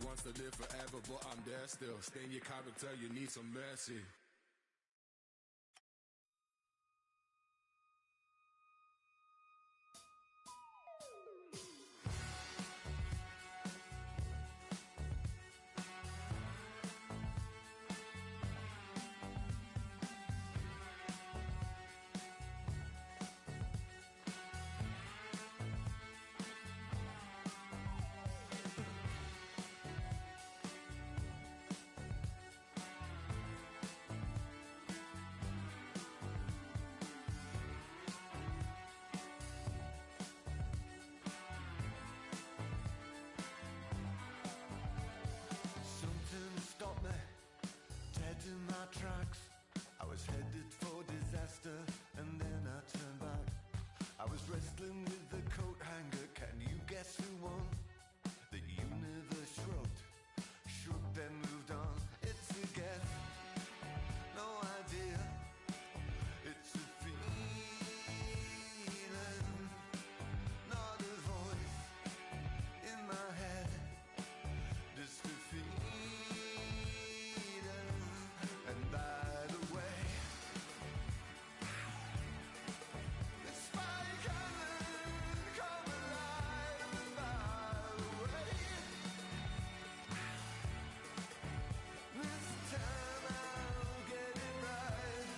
wants to live forever, but I'm there still. Stain your character, you need some mercy. Stopped me dead in my tracks. I was headed for disaster and then I turned back. I was wrestling with the coat hanger. Can you guess who won? The universe shrugged, shook then moved on. It's a guess, no idea. It's a feeling, not a voice in my head. Just a feeling. And by the way, the spy cannon come alive. And by the way, this time I'll get it right.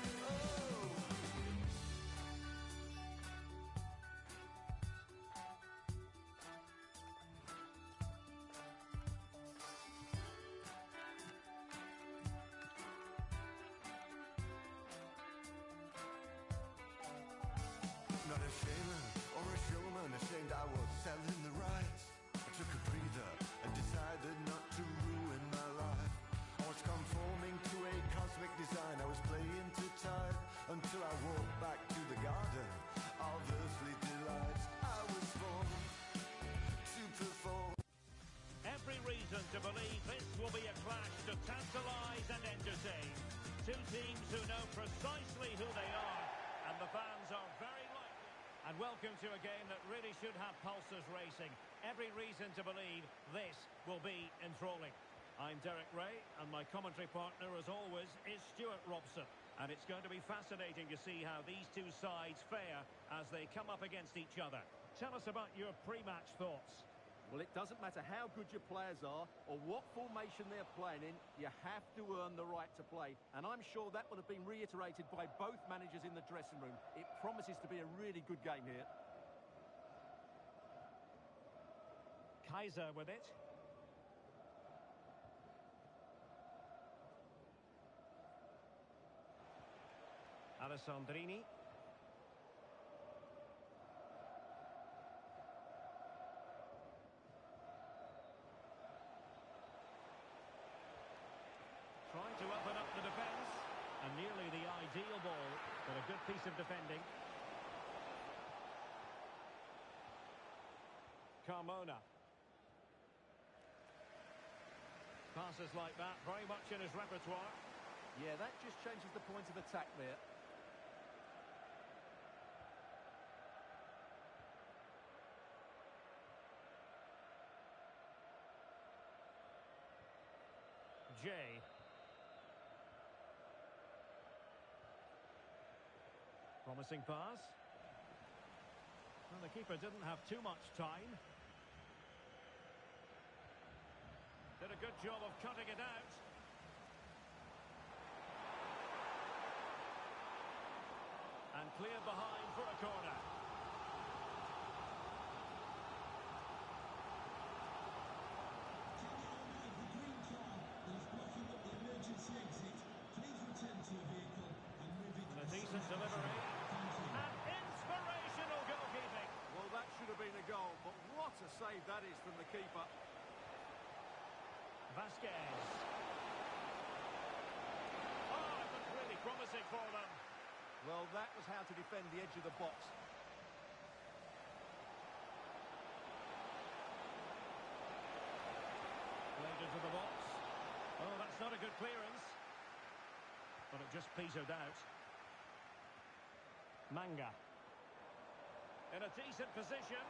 Not a shaman or a showman, ashamed I was selling the rights. I took a breather and decided not to ruin my life. I was conforming to a cosmic design. I was playing too tight until I walked back to the garden of earthly delights. I was born to perform. Every reason to believe this will be a clash to tantalise and entertain. Two teams who know precisely who they are, and the fans are very likely. And welcome to a game that really should have pulses racing. Every reason to believe this will be enthralling. I'm Derek Ray, and my commentary partner, as always, is Stuart Robson. And it's going to be fascinating to see how these two sides fare as they come up against each other. Tell us about your pre-match thoughts. Well, it doesn't matter how good your players are or what formation they're playing in, you have to earn the right to play. And I'm sure that will have been reiterated by both managers in the dressing room. It promises to be a really good game here. Kaiser with it. Alessandrini. Trying to open up the defence, and nearly the ideal ball, but a good piece of defending. Carmona. Passes like that, very much in his repertoire. Yeah, that just changes the point of attack there. Jay. Promising pass. Well, the keeper didn't have too much time. Did a good job of cutting it out. And cleared behind for a corner. Emergency exit. Please return to your vehicle and move it. And a decent delivery. And inspirational goalkeeping. Well, that should have been a goal, but what a save that is from the keeper. Vasquez. Oh, it looked really promising for them. Well, that was how to defend the edge of the box. Played into the box. Oh, that's not a good clearance. But it just petered out. Manga. In a decent position.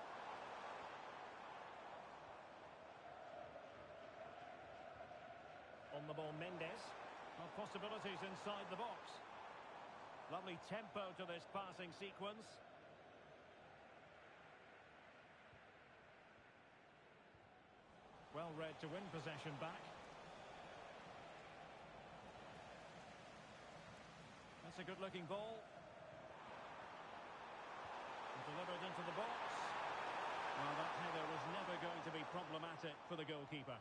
On the ball, Mendes. Well, possibilities inside the box. Lovely tempo to this passing sequence. Well read to win possession back. That's a good-looking ball. Delivered into the box. Well, that header was never going to be problematic for the goalkeeper.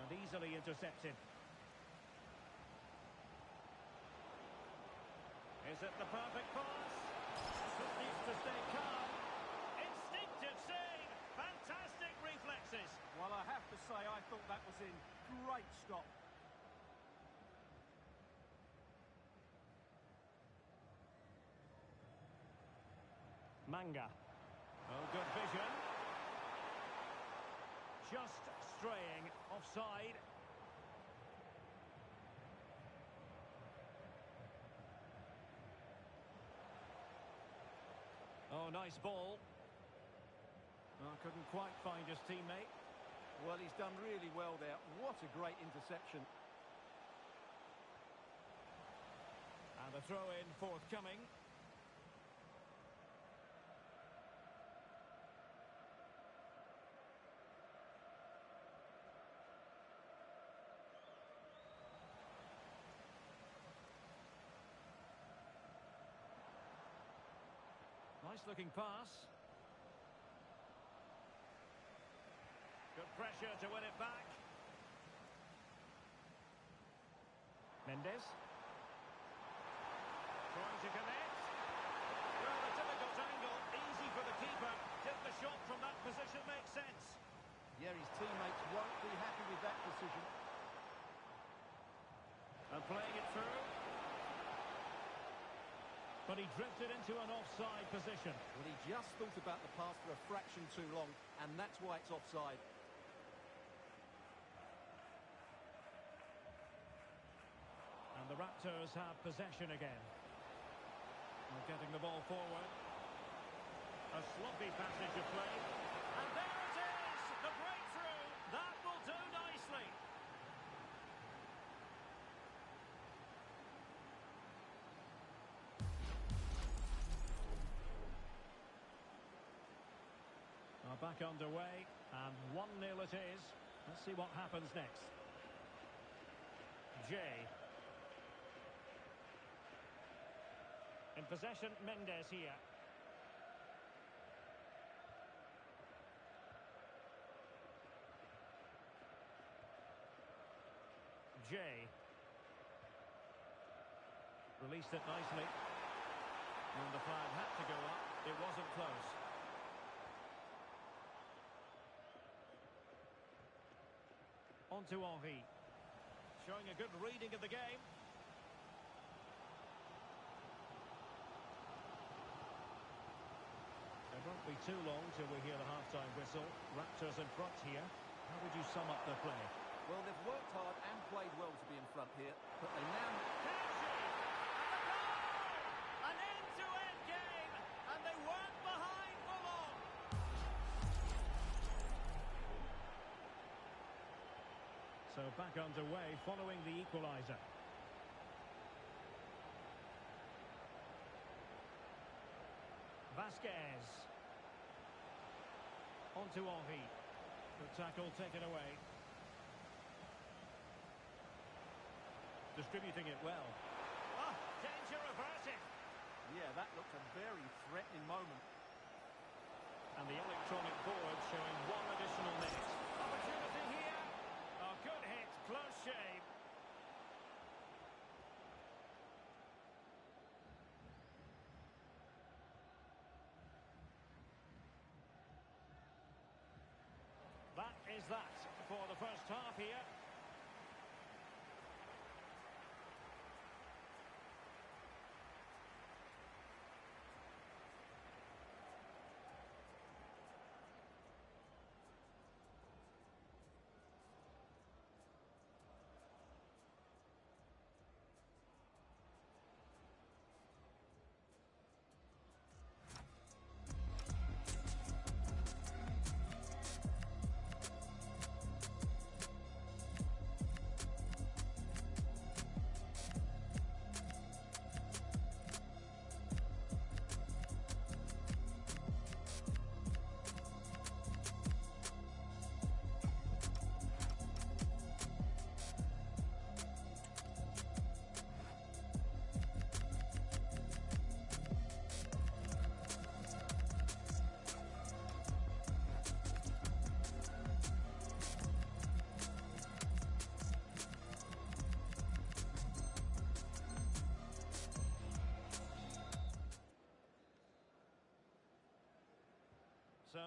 And easily intercepted. Is it the perfect pass? Just needs to stay calm. Instinctive save. Fantastic reflexes. Well, I have to say, I thought that was in. Great stop. Manga. Oh, good vision. Just straying offside. Oh, nice ball. Oh, couldn't quite find his teammate. Well, he's done really well there. What a great interception. And a throw-in forthcoming. Nice-looking pass. Good pressure to win it back. Mendes. Trying to connect. Well, a difficult angle. Easy for the keeper. Did the shot from that position make sense? Yeah, his teammates won't be happy with that decision. And playing it through. But he drifted into an offside position. Well, he just thought about the pass for a fraction too long, and that's why it's offside. And the Raptors have possession again. Well, getting the ball forward. A sloppy passage of play. And there it is! The breakthrough! That will do nicely. Back underway, and 1-0 it is. Let's see what happens next. Jay. In possession, Mendes here. Jay. Released it nicely. And the flag had to go up. It wasn't close. On to Henry. Showing a good reading of the game. It won't be too long till we hear the half-time whistle. Raptors in front here. How would you sum up their play? Well, they've worked hard and played well to be in front here, but they now... Catchy! And the goal! An end-to-end game, and they weren't behind for long. So back underway following the equaliser. Vasquez. On to Henry. Good tackle taken away. Distributing it well. Ah, danger averted. Yeah, that looked a very threatening moment. And the electronic board showing one additional minute. Opportunity here. A good hit, close shave. That is that for the first half here.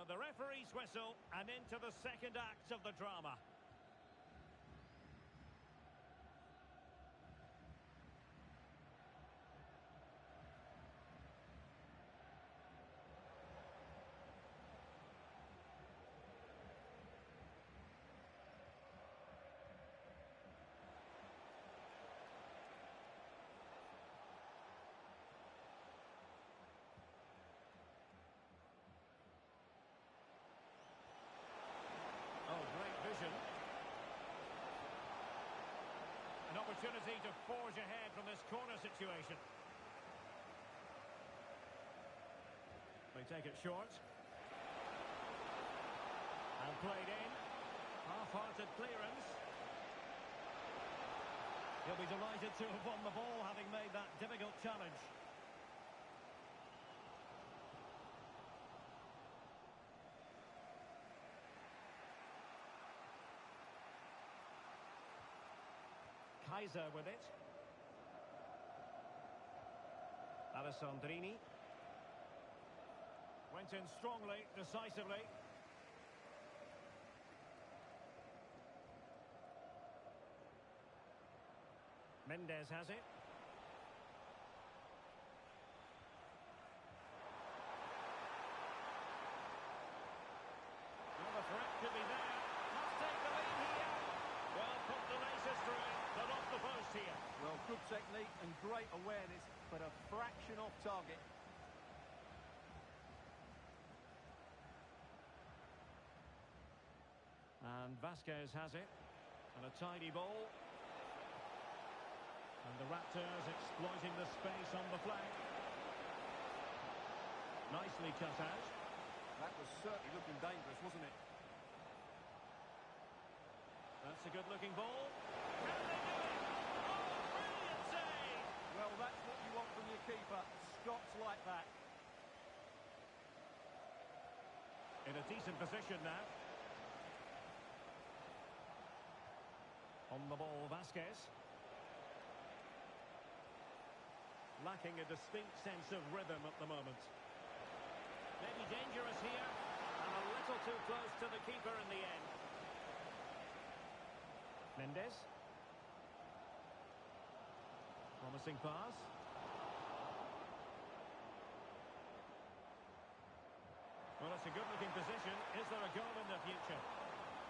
So the referee's whistle and into the second act of the drama. Oh, great vision. An opportunity to forge ahead from this corner situation. They take it short. And played in. Half-hearted clearance. He'll be delighted to have won the ball, having made that difficult challenge. Kaiser with it. Alessandrini. Went in strongly, decisively. Mendes has it. Well, the threat could be there. Must take the lead here. Well, put the laces through it, but off the post here. Well, good technique and great awareness, but a fraction off target. And Vasquez has it. And a tidy ball. And the Raptors exploiting the space on the flank. Nicely cut out. That was certainly looking dangerous, wasn't it? That's a good-looking ball. Can they do it? Oh, brilliant save! Well, that's what you want from your keeper. Shots like that. In a decent position now. On the ball, Vasquez. Lacking a distinct sense of rhythm at the moment. Maybe dangerous here. And a little too close to the keeper in the end. Mendes. Promising pass. Well, it's a good-looking position. Is there a goal in the future?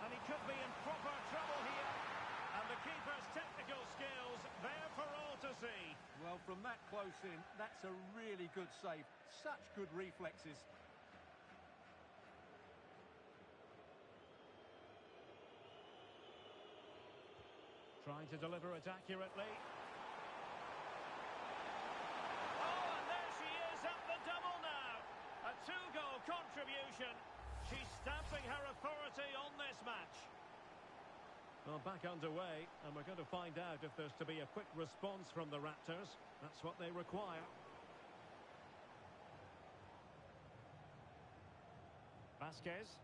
And he could be in proper trouble here. And the keeper's technical skills there for all to see. Well, from that close in, that's a really good save. Such good reflexes. Trying to deliver it accurately. Oh, and there she is at the double now. A two-goal contribution. She's stamping her authority on this match. Well, back underway, and we're going to find out if there's to be a quick response from the Raptors. That's what they require. Vasquez.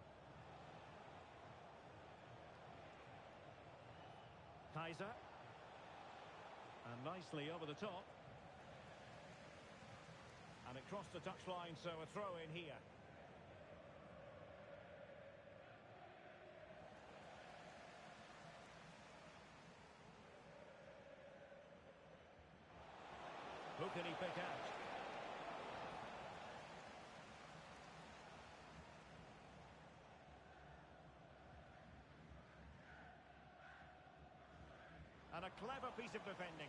Kaiser. And nicely over the top. And it crossed the touchline, so a throw in here. Who can he pick out? And a clever piece of defending.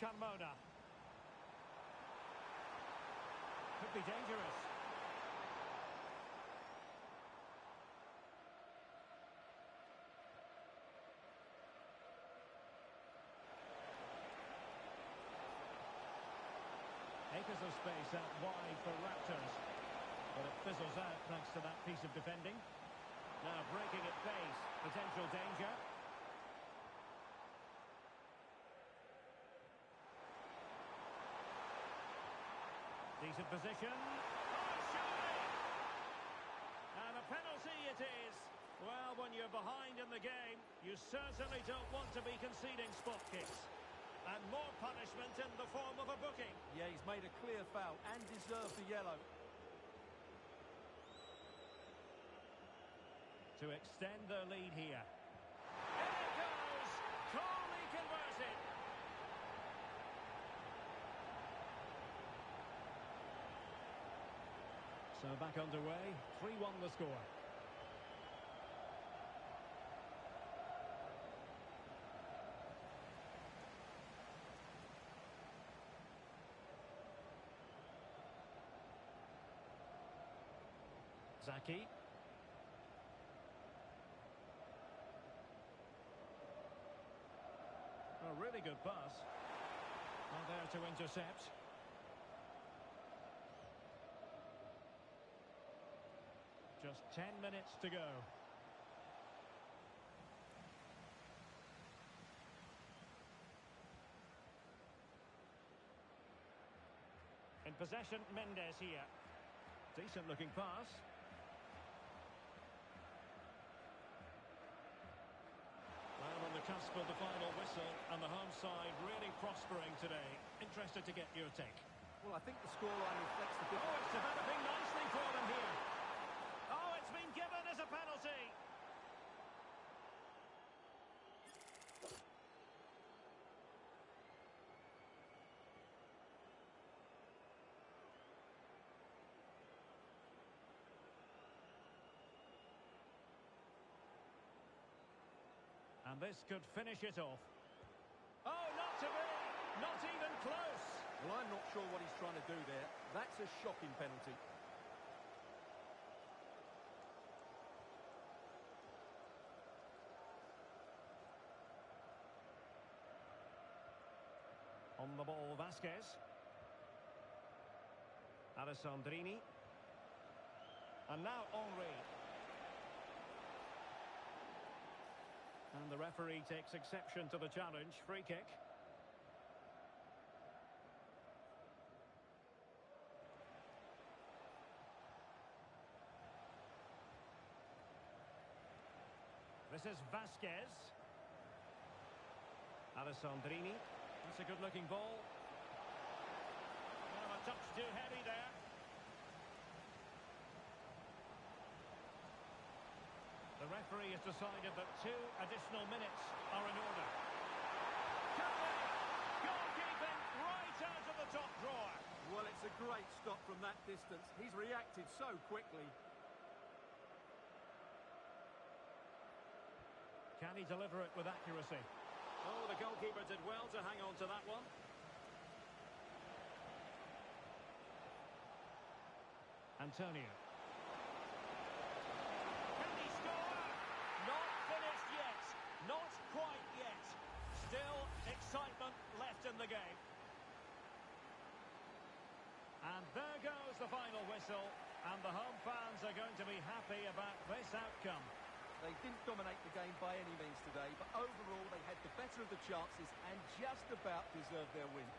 Carmona. Could be dangerous. Acres of space out wide for Raptors. But it fizzles out thanks to that piece of defending. Now breaking at pace. Potential danger. Decent position. Oh, surely! And a penalty it is. Well, when you're behind in the game, you certainly don't want to be conceding spot kicks. And more punishment in the form of a booking. Yeah, he's made a clear foul and deserved the yellow. To extend their lead here. In it goes! Coolly converted. So back underway, 3-1 the score. Zaki. A really good pass. Not there to intercept. Just 10 minutes to go. In possession, Mendes here. Decent looking pass. Well, on the cusp of the final whistle, and the home side really prospering today. Interested to get your take. Well, I think the scoreline reflects the... Oh, it's developing nicely for them here. Oh, it's been given as a penalty. And this could finish it off. Oh, not to be! Not even close! Well, I'm not sure what he's trying to do there. That's a shocking penalty. On the ball, Vasquez. Alessandrini. And now Henry. And the referee takes exception to the challenge. Free kick. This is Vasquez. Alessandrini. That's a good-looking ball. Well, a touch too heavy there. The referee has decided that 2 additional minutes are in order. Goalkeeping right out of the top drawer. Well, it's a great stop from that distance. He's reacted so quickly. Can he deliver it with accuracy? Oh, the goalkeeper did well to hang on to that one. Antonio. Can he score? Not finished yet. Not quite yet. Still excitement left in the game. And there goes the final whistle. And the home fans are going to be happy about this outcome. They didn't dominate the game by any means today, but overall they had the better of the chances and just about deserved their win.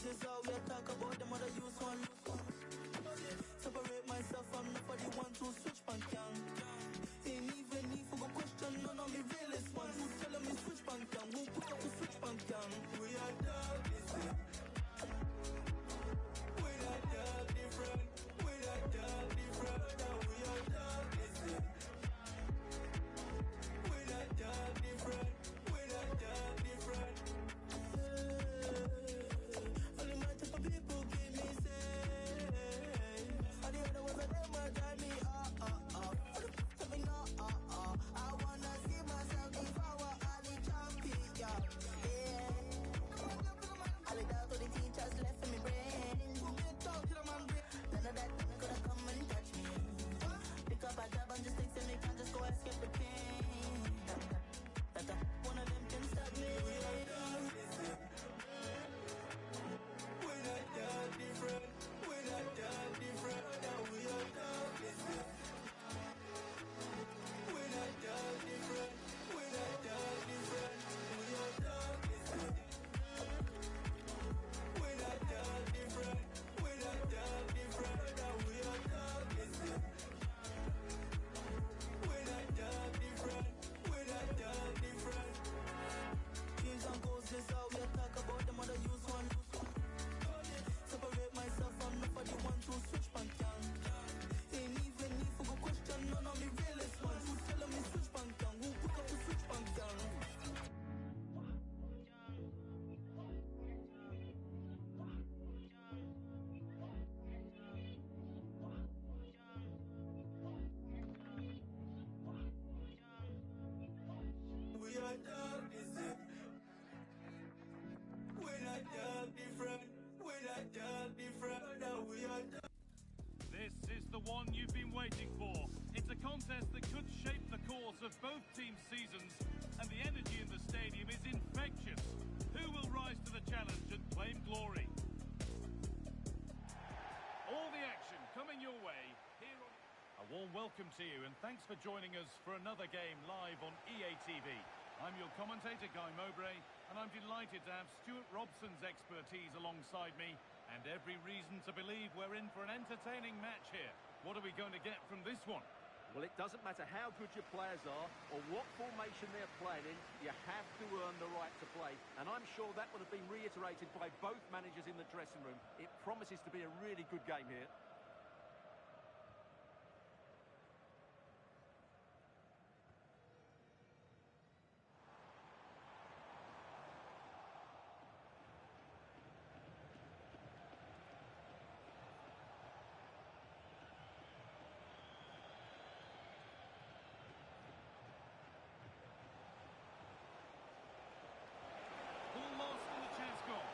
This is how we talk about them other use one. Separate myself from nobody want to switch bank down. Ain't even need for a question, none of me realest ones who tell me switch bank down. Who put up to switch bank down? We are dog different. We are dog different. We are dog different. We are dog different. We are dog one you've been waiting for. It's a contest that could shape the course of both teams' seasons, and the energy in the stadium is infectious. Who will rise to the challenge and claim glory? All the action coming your way here on... A warm welcome to you, and thanks for joining us for another game live on EA TV. I'm your commentator, Guy Mowbray, and I'm delighted to have Stuart Robson's expertise alongside me, and every reason to believe we're in for an entertaining match here. What are we going to get from this one? Well, it doesn't matter how good your players are or what formation they're playing in, you have to earn the right to play. And I'm sure that would have been reiterated by both managers in the dressing room. It promises to be a really good game here. Ball lost and the chance gone.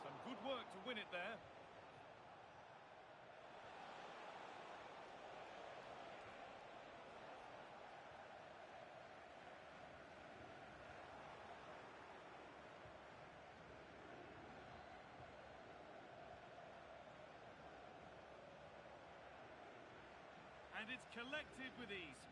Some good work to win it there. And it's collected with ease.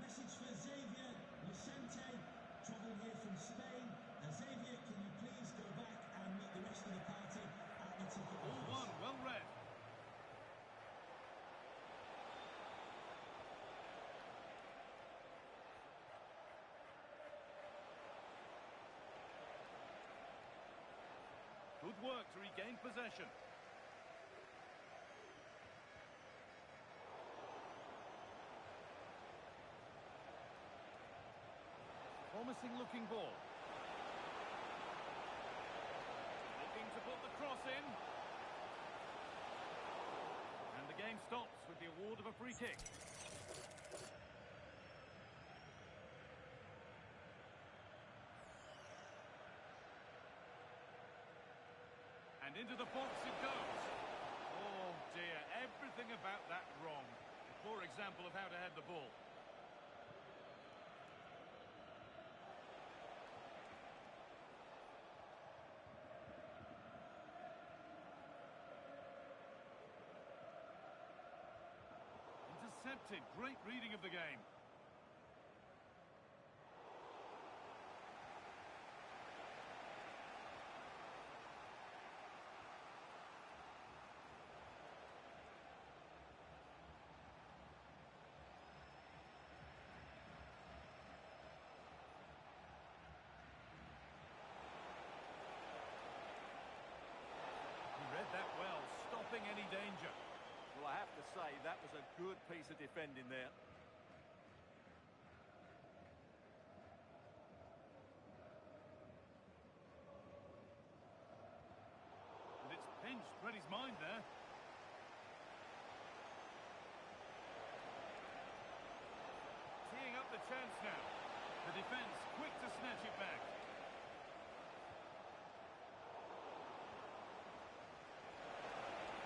Message for Xavier, Vicente, travelling here from Spain. Xavier, can you please go back and meet the rest of the party at the ticket All office? one, well read. Good work to regain possession. Promising looking ball. Looking to put the cross in. And the game stops with the award of a free kick. And into the box it goes. Oh dear, everything about that wrong. A poor example of how to head the ball. Intercepted, great reading of the game. Read that well, stopping any danger. Well, I have to say, that was a good piece of defending there. And it's pinched Freddie's mind there. Teeing up the chance now. The defence quick to snatch it back.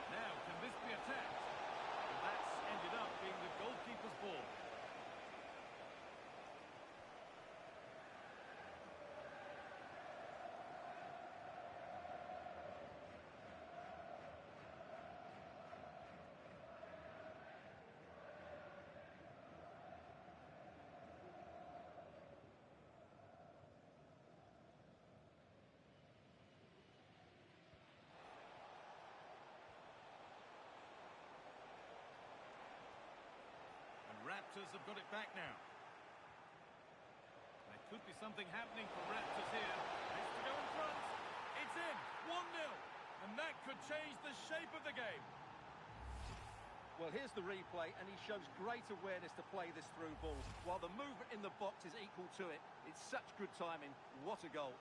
Now, can this be attacked? And that's ended up being the goalkeeper's ball. Raptors have got it back now. There could be something happening for Raptors here. Needs to go in front. game. Well, here's the replay, and he shows great awareness to play this through ball, while the movement in the box is equal to it. It's such good timing. What a goal.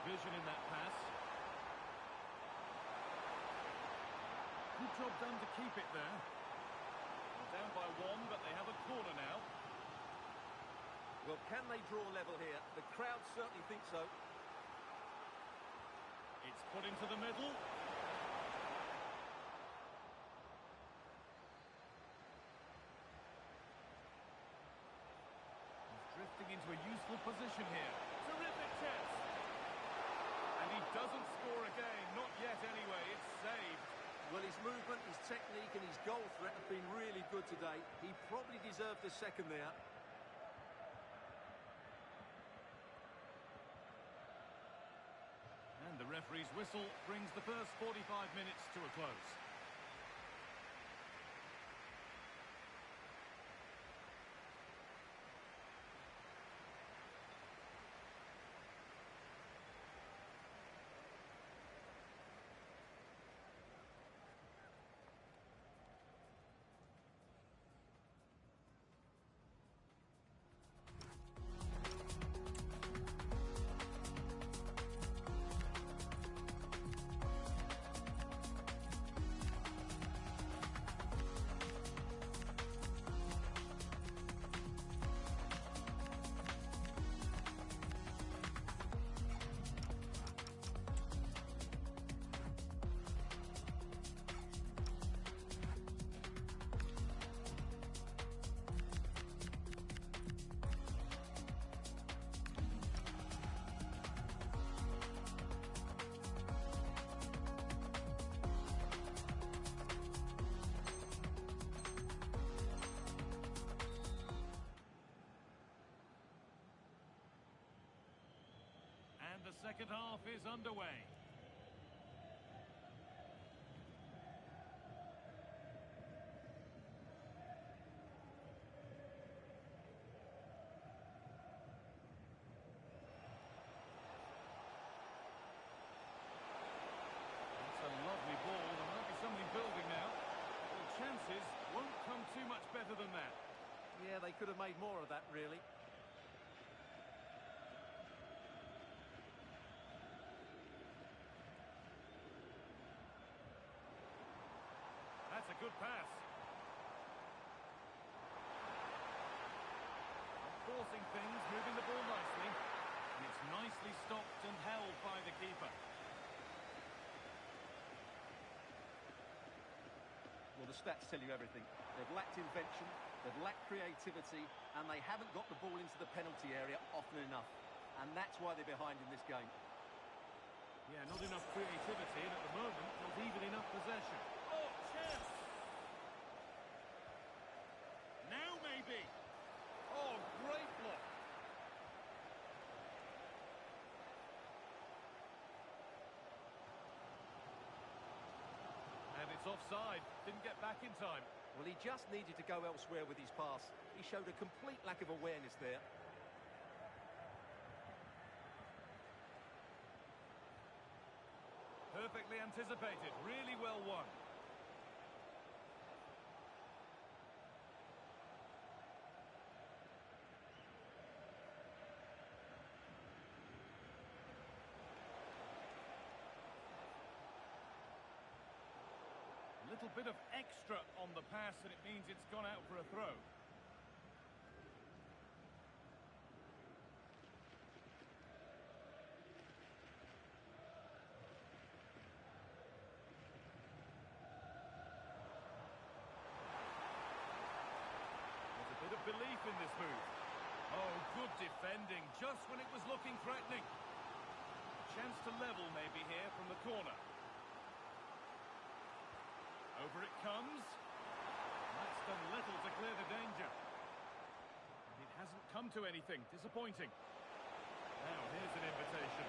Vision in that pass. Good job done to keep it there. Well, down by one, but they have a corner now. Well, can they draw level here? The crowd certainly think so. It's put into the middle. He's drifting into a useful position here. Terrific chance. And he doesn't score again, not yet anyway, it's saved. Well, his movement, his technique and his goal threat have been really good today. He probably deserved a second there. And the referee's whistle brings the first 45 minutes to a close. The second half is underway. That's a lovely ball. There might be somebody building now. The chances won't come too much better than that. Yeah, they could have made more of that, really. That's a good pass. Forcing things, moving the ball nicely. And it's nicely stopped and held by the keeper. Well, the stats tell you everything. They've lacked invention, they've lacked creativity, and they haven't got the ball into the penalty area often enough. And that's why they're behind in this game. Yeah, not enough creativity, and at the moment, not even enough possession. Oh, chance! Now maybe! Oh, great block! And it's offside. Didn't get back in time. Well, he just needed to go elsewhere with his pass. He showed a complete lack of awareness there. Perfectly anticipated. Really well won. A little bit of extra on the pass, and it means it's gone out for a throw. belief in this move. Oh, good defending, just when it was looking threatening. Chance to level maybe here from the corner. Over it comes. That's done little to clear the danger. And it hasn't come to anything. Disappointing. Now, here's an invitation.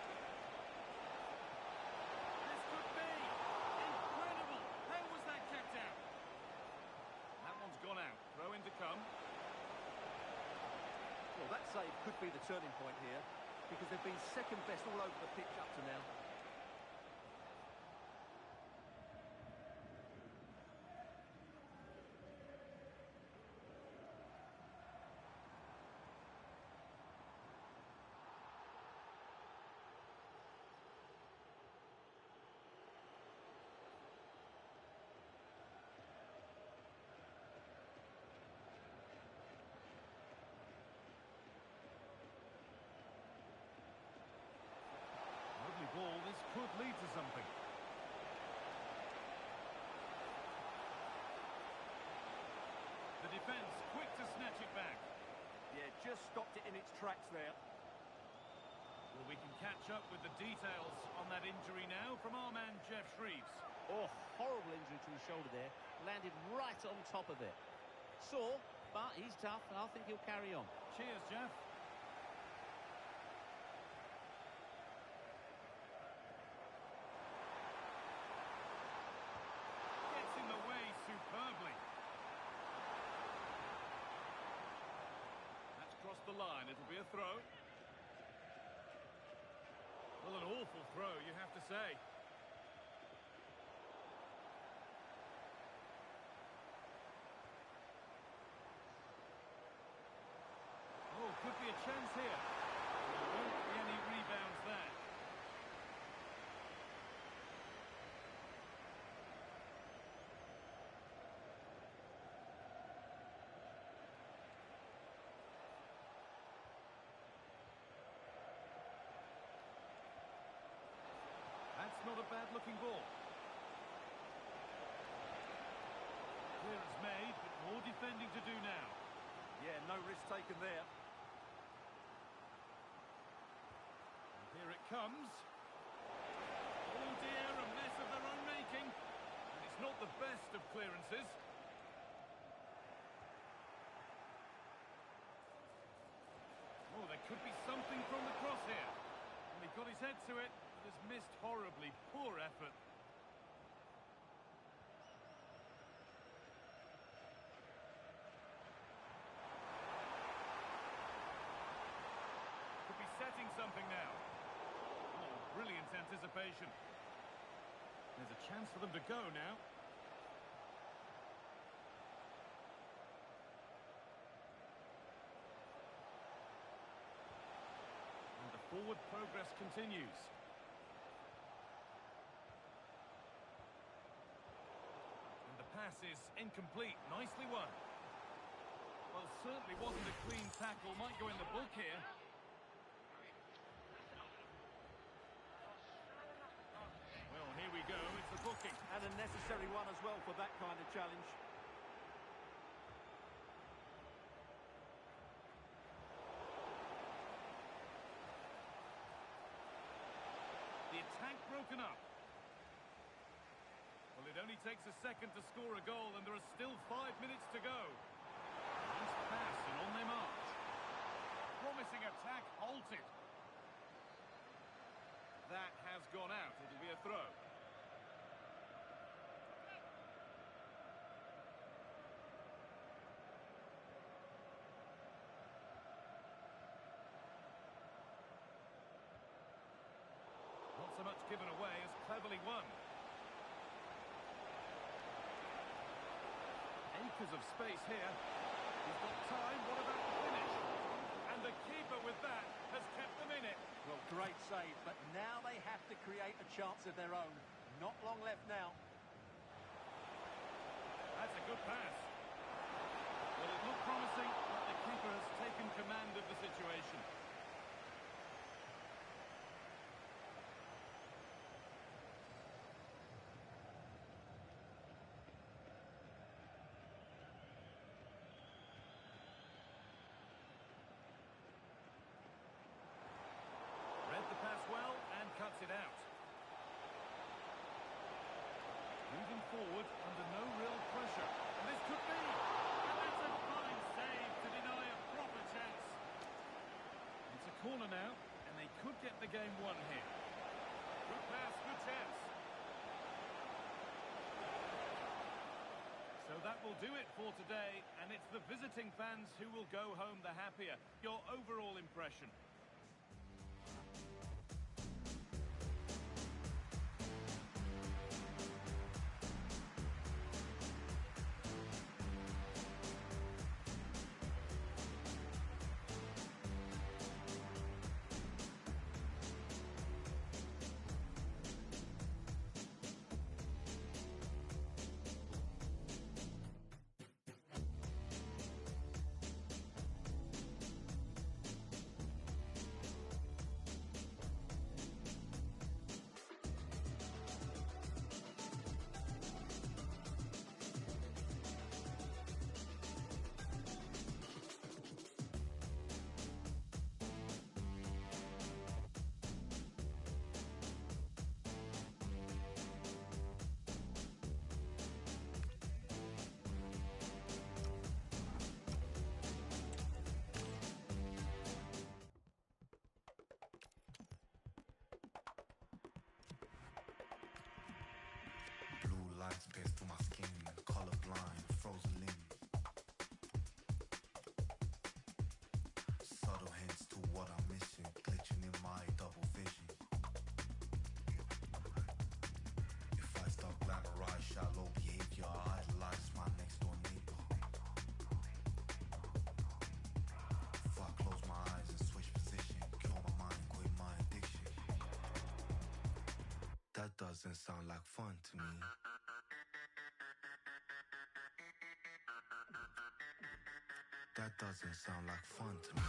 This could be incredible. How was that kept out? That one's gone out. Throw in to come. Well, that save could be the turning point here, because they've been second best all over the pitch up to now. Ball, this could lead to something. The defence quick to snatch it back. Yeah, just stopped it in its tracks there. Well, we can catch up with the details on that injury now from our man Jeff Shreves. Oh, horrible injury to his shoulder there. Landed right on top of it. Sore, but he's tough and I think he'll carry on. Cheers, Jeff. Superbly. That's crossed the line. It'll be a throw. Well, an awful throw, you have to say. Oh, could be a chance here. There won't be any rebounds there. That's not a bad-looking ball. Clearance made, but more defending to do now. Yeah, no risk taken there. And here it comes. Oh dear, a mess of their own making. And it's not the best of clearances. Oh, there could be something from the cross here. And he got his head to it. Has missed horribly. Poor effort. Could be setting something now. Oh, brilliant anticipation. There's a chance for them to go now. And the forward progress continues. Pass is incomplete. Nicely won. Well, certainly wasn't a clean tackle. Might go in the book here. Well, here we go. It's the booking. And a necessary one as well for that kind of challenge. The attack broken up. Well, it only takes a second to score a goal, and there are still 5 minutes to go. Nice pass, and on they march. Promising attack halted. That has gone out. It'll be a throw. Not so much given away as cleverly won. Acres of space here. He's got time. What about the finish? And the keeper with that has kept them in it. Well, great save, but now they have to create a chance of their own. Not long left now. That's a good pass. Well, it looked promising, but the keeper has taken command of the situation. corner now, and they could get the game won here. Good pass, good chance. So that will do it for today, and it's the visiting fans who will go home the happier. Your overall impression? Lights pierced through my skin, colorblind, frozen limb. Subtle hints to what I'm missing, glitching in my double vision. If I start glamorize shallow behavior, I idolize my next door neighbor. If I close my eyes and switch position, kill my mind, quit my addiction. That doesn't sound like fun to me. That doesn't sound like fun to me.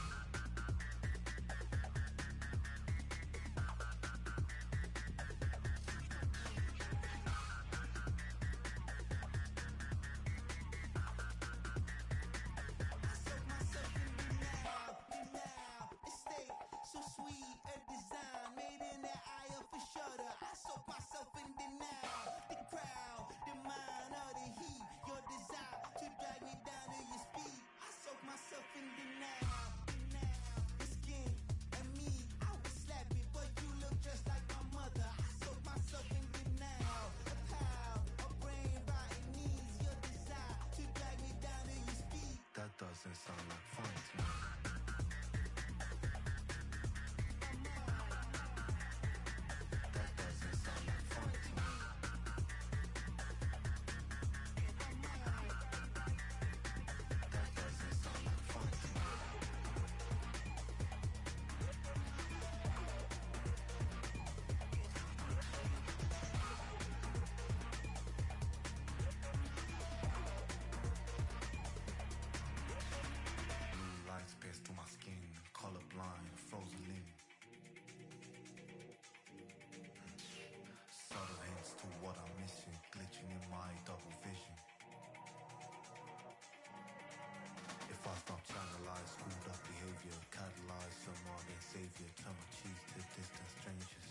That doesn't sound like fun to me. That doesn't sound like fun to me. That doesn't sound like fun to me. Lights pierced through my skin, colorblind, frozen limb. Subtle hints to what I'm missing, glitching in my double vision. If I stop channelize, screwed up behavior, catalyze someone and savior, turn my cheeks to distant strangers.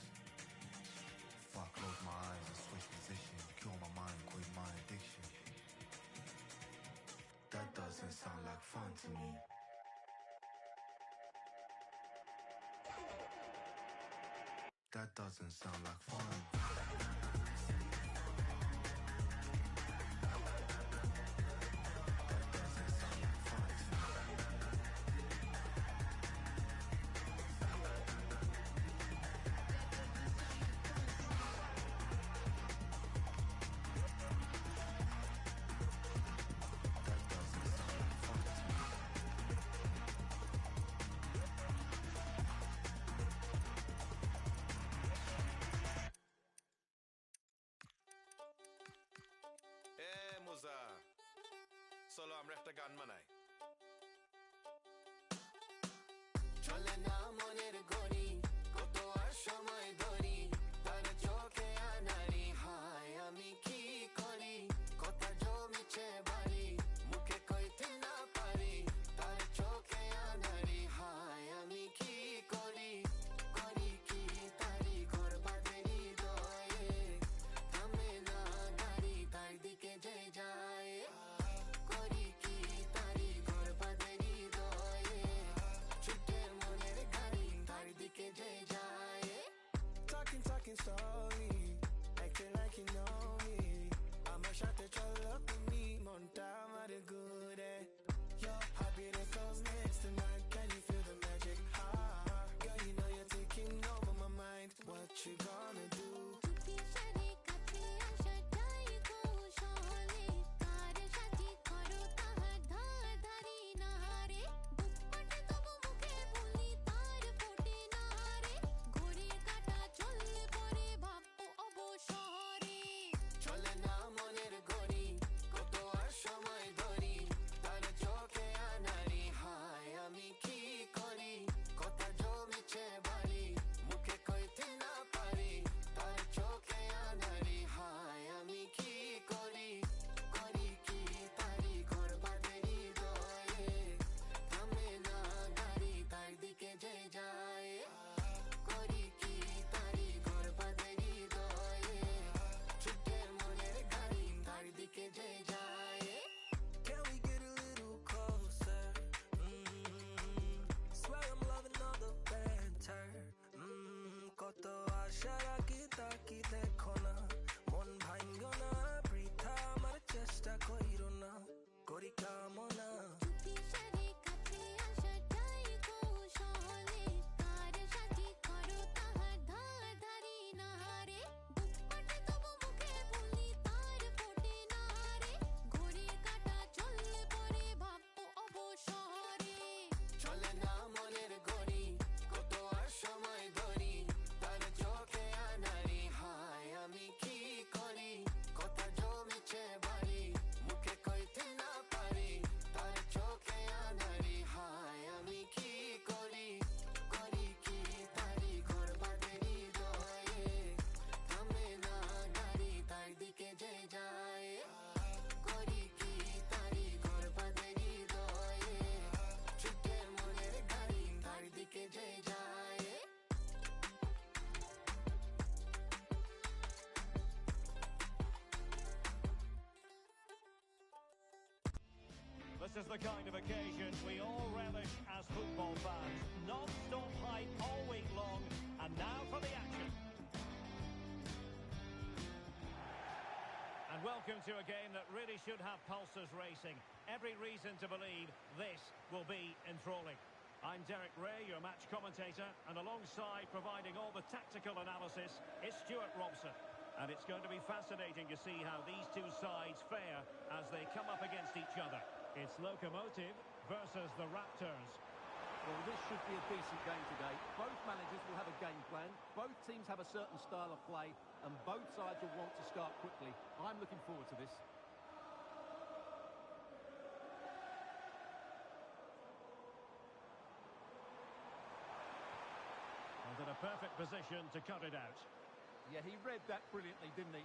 If I close my eyes and switch position, kill my mind, quit my addiction. That doesn't sound like fun to me. That doesn't sound like fun. Solo I'm left a gunman, চলে না মনের গড়ি কত আর সময় ধরি তার চোখে আনারি হায় আমি কি করি কথা জমিছে বাড়ি মুখে কইতে না পারি তার চোখে আনারি হায় আমি কি করি করি কি তারি ঘর বাঁধেরি দয়ে থামে না গাড়ি তার দিকে যে যায় করি কি তারি ঘর বাঁধেরি দয়ে ছুটে মনের গাড়ি is the kind of occasion we all relish as football fans. Non-stop hype all week long, and now for the action. And welcome to a game that really should have pulses racing. Every reason to believe this will be enthralling. I'm Derek Ray, your match commentator, and alongside providing all the tactical analysis is Stuart Robson. And it's going to be fascinating to see how these two sides fare as they come up against each other. It's Locomotive versus the Raptors. Well, this should be a decent game today. Both managers will have a game plan. Both teams have a certain style of play, and both sides will want to start quickly. I'm looking forward to this. And in a perfect position to cut it out. Yeah, he read that brilliantly, didn't he?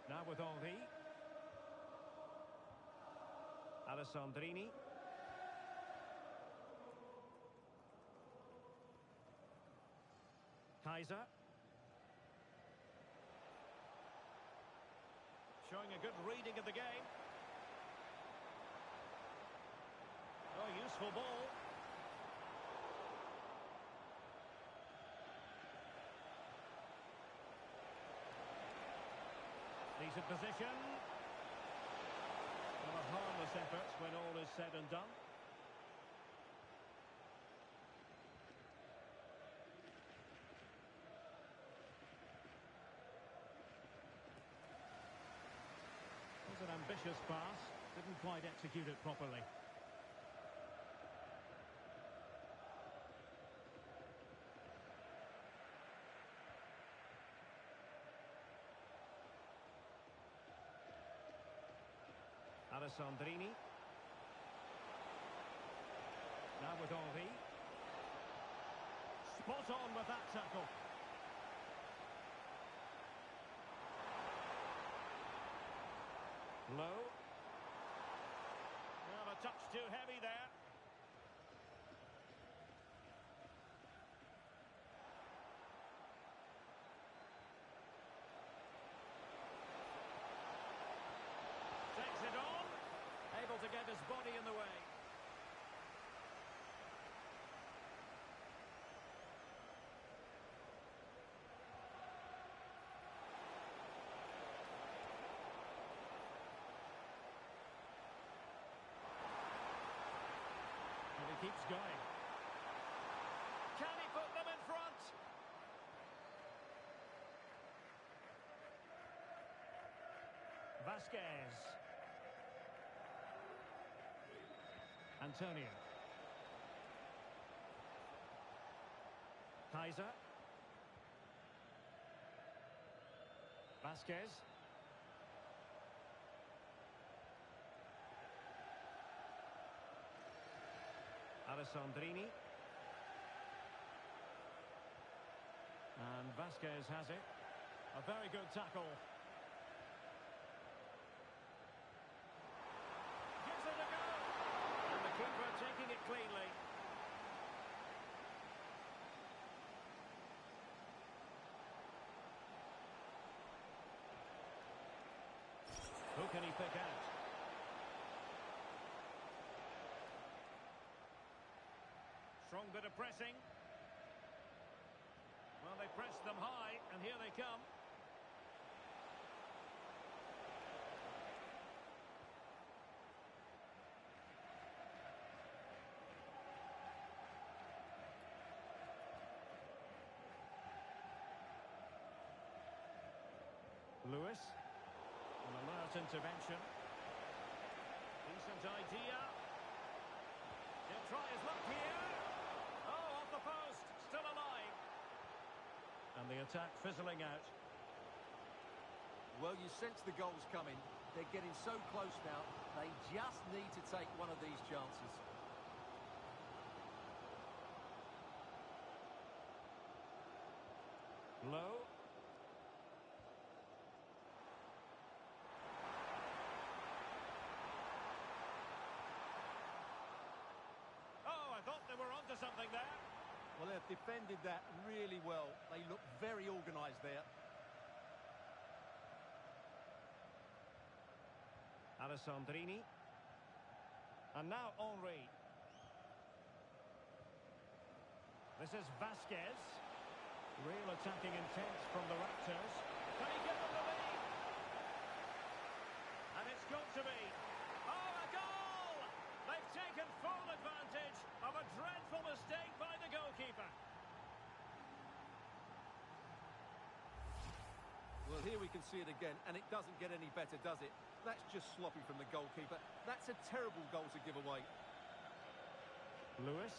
Now with Henry. Alessandrini. Kaiser. Showing a good reading of the game. Oh, useful ball. Decent position. Well, a harmless effort when all is said and done. It was an ambitious pass. Didn't quite execute it properly. Alessandrini. Now with Henry. Spot on with that tackle. Low. Well, a touch too heavy there. Takes it on. Able to get his body in the way. And he keeps going. Can he put them in front? Vasquez. Antonio. Kaiser. Vasquez. Alessandrini. And Vasquez has it. A very good tackle. Gives it a go. And the keeper taking it cleanly. Who can he pick out? Strong bit of pressing. Well, they pressed them high, and here they come. Lewis. An alert intervention. Decent idea. He'll try his luck here. Oh, off the post. Still alive. And the attack fizzling out. Well, you sense the goals coming. They're getting so close now. They just need to take one of these chances. Low. Oh, I thought they were onto something there. Well, they've defended that really well. They look very organised there. Alessandrini. And now Henry. This is Vasquez. Real attacking intent from the Raptors. Can he get them the lead? And it's got to be. Oh, a goal! They've taken full advantage of a dreadful mistake by the goalkeeper. Well, here we can see it again, and it doesn't get any better, does it? That's just sloppy from the goalkeeper. That's a terrible goal to give away. Lewis.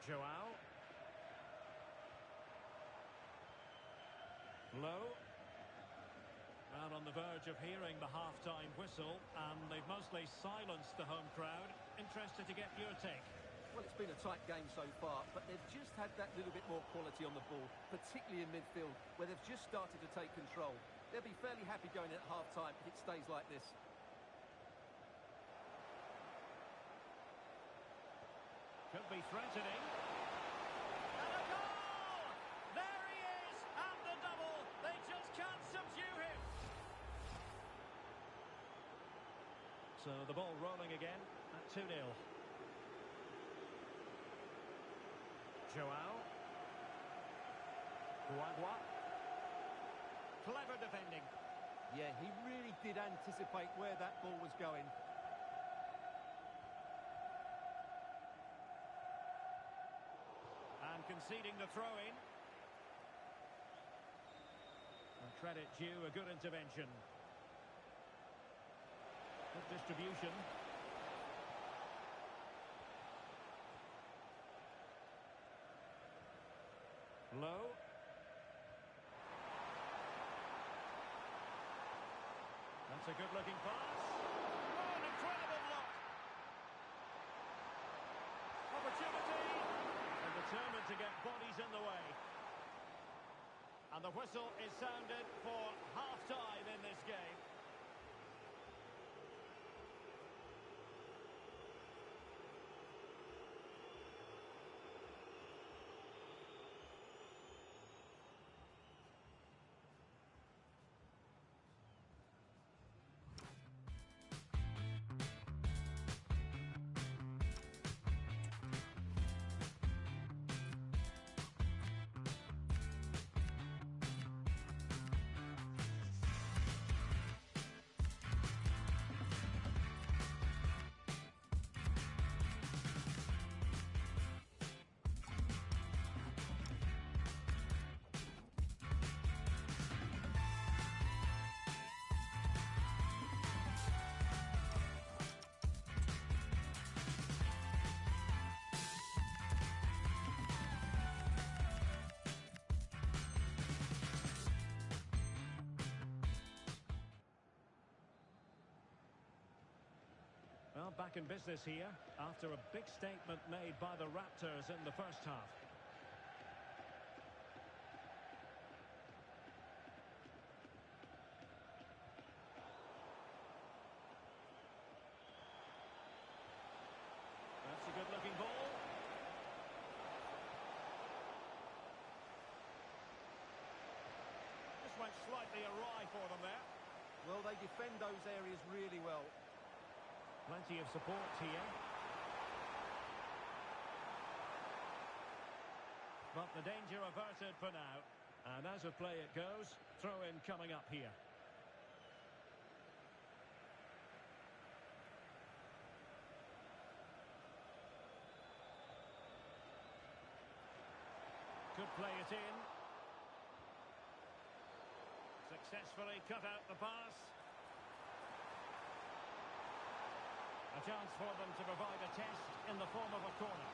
Joao. Low. Well, on the verge of hearing the half-time whistle, and they've mostly silenced the home crowd. Interested to get your take. Well, it's been a tight game so far, but they've just had that little bit more quality on the ball, particularly in midfield, where they've just started to take control. They'll be fairly happy going at half-time if it stays like this. Could be threatening. And a goal! There he is! And the double! They just can't subdue him! So the ball rolling again at 2-0. Joao. Guagua. Clever defending. Yeah, he really did anticipate where that ball was going. And conceding the throw-in. And credit due, a good intervention. Good distribution. Low. That's a good-looking pass. Oh, an incredible block. Opportunity. And determined to get bodies in the way. And the whistle is sounded for half-time in this game. Well, back in business here after a big statement made by the Raptors in the first half. That's a good-looking ball. This went slightly awry for them there. Well, they defend those areas really well. Plenty of support here. But the danger averted for now. And as of play it goes, throw-in coming up here. Could play it in. Successfully cut out the pass. A chance for them to provide a test in the form of a corner.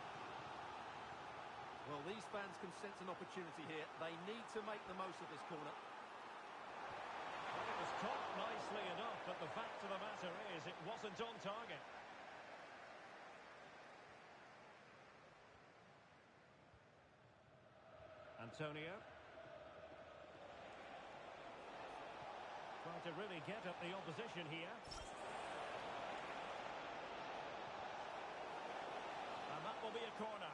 Well, these fans can sense an opportunity here. They need to make the most of this corner. Well, it was caught nicely enough, but the fact of the matter is it wasn't on target. Antonio. Trying to really get at the opposition here. And that will be a corner.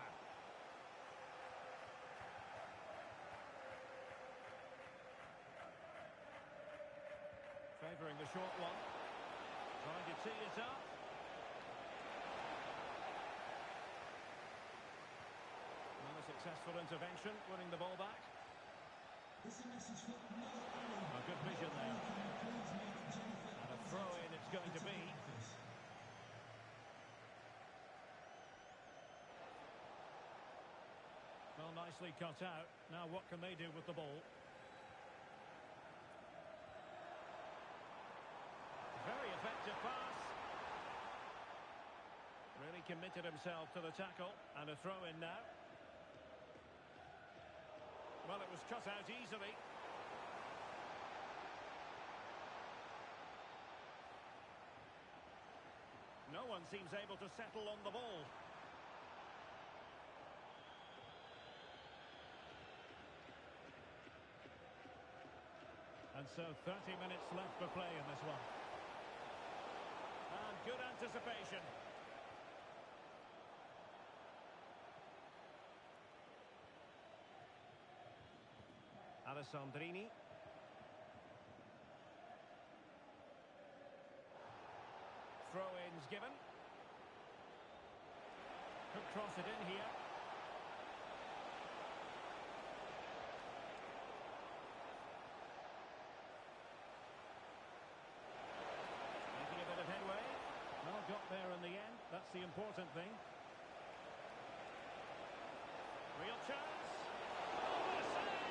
Favouring the short one. Trying to tee it up. Not a successful intervention, winning the ball back. This is a message for Mo Ali. A good vision there. Can you please make Jennifer And a throw-in it's going to be. Well, nicely cut out. Now what can they do with the ball? Very effective pass. Really committed himself to the tackle. And a throw-in now. Well, it was cut out easily. No one seems able to settle on the ball. And so 30 minutes left for play in this one. And good anticipation. Alessandrini. Throw-ins given. Could cross it in here. Making a bit of headway. Well, got there in the end. That's the important thing. Real chance. Oh, what a save!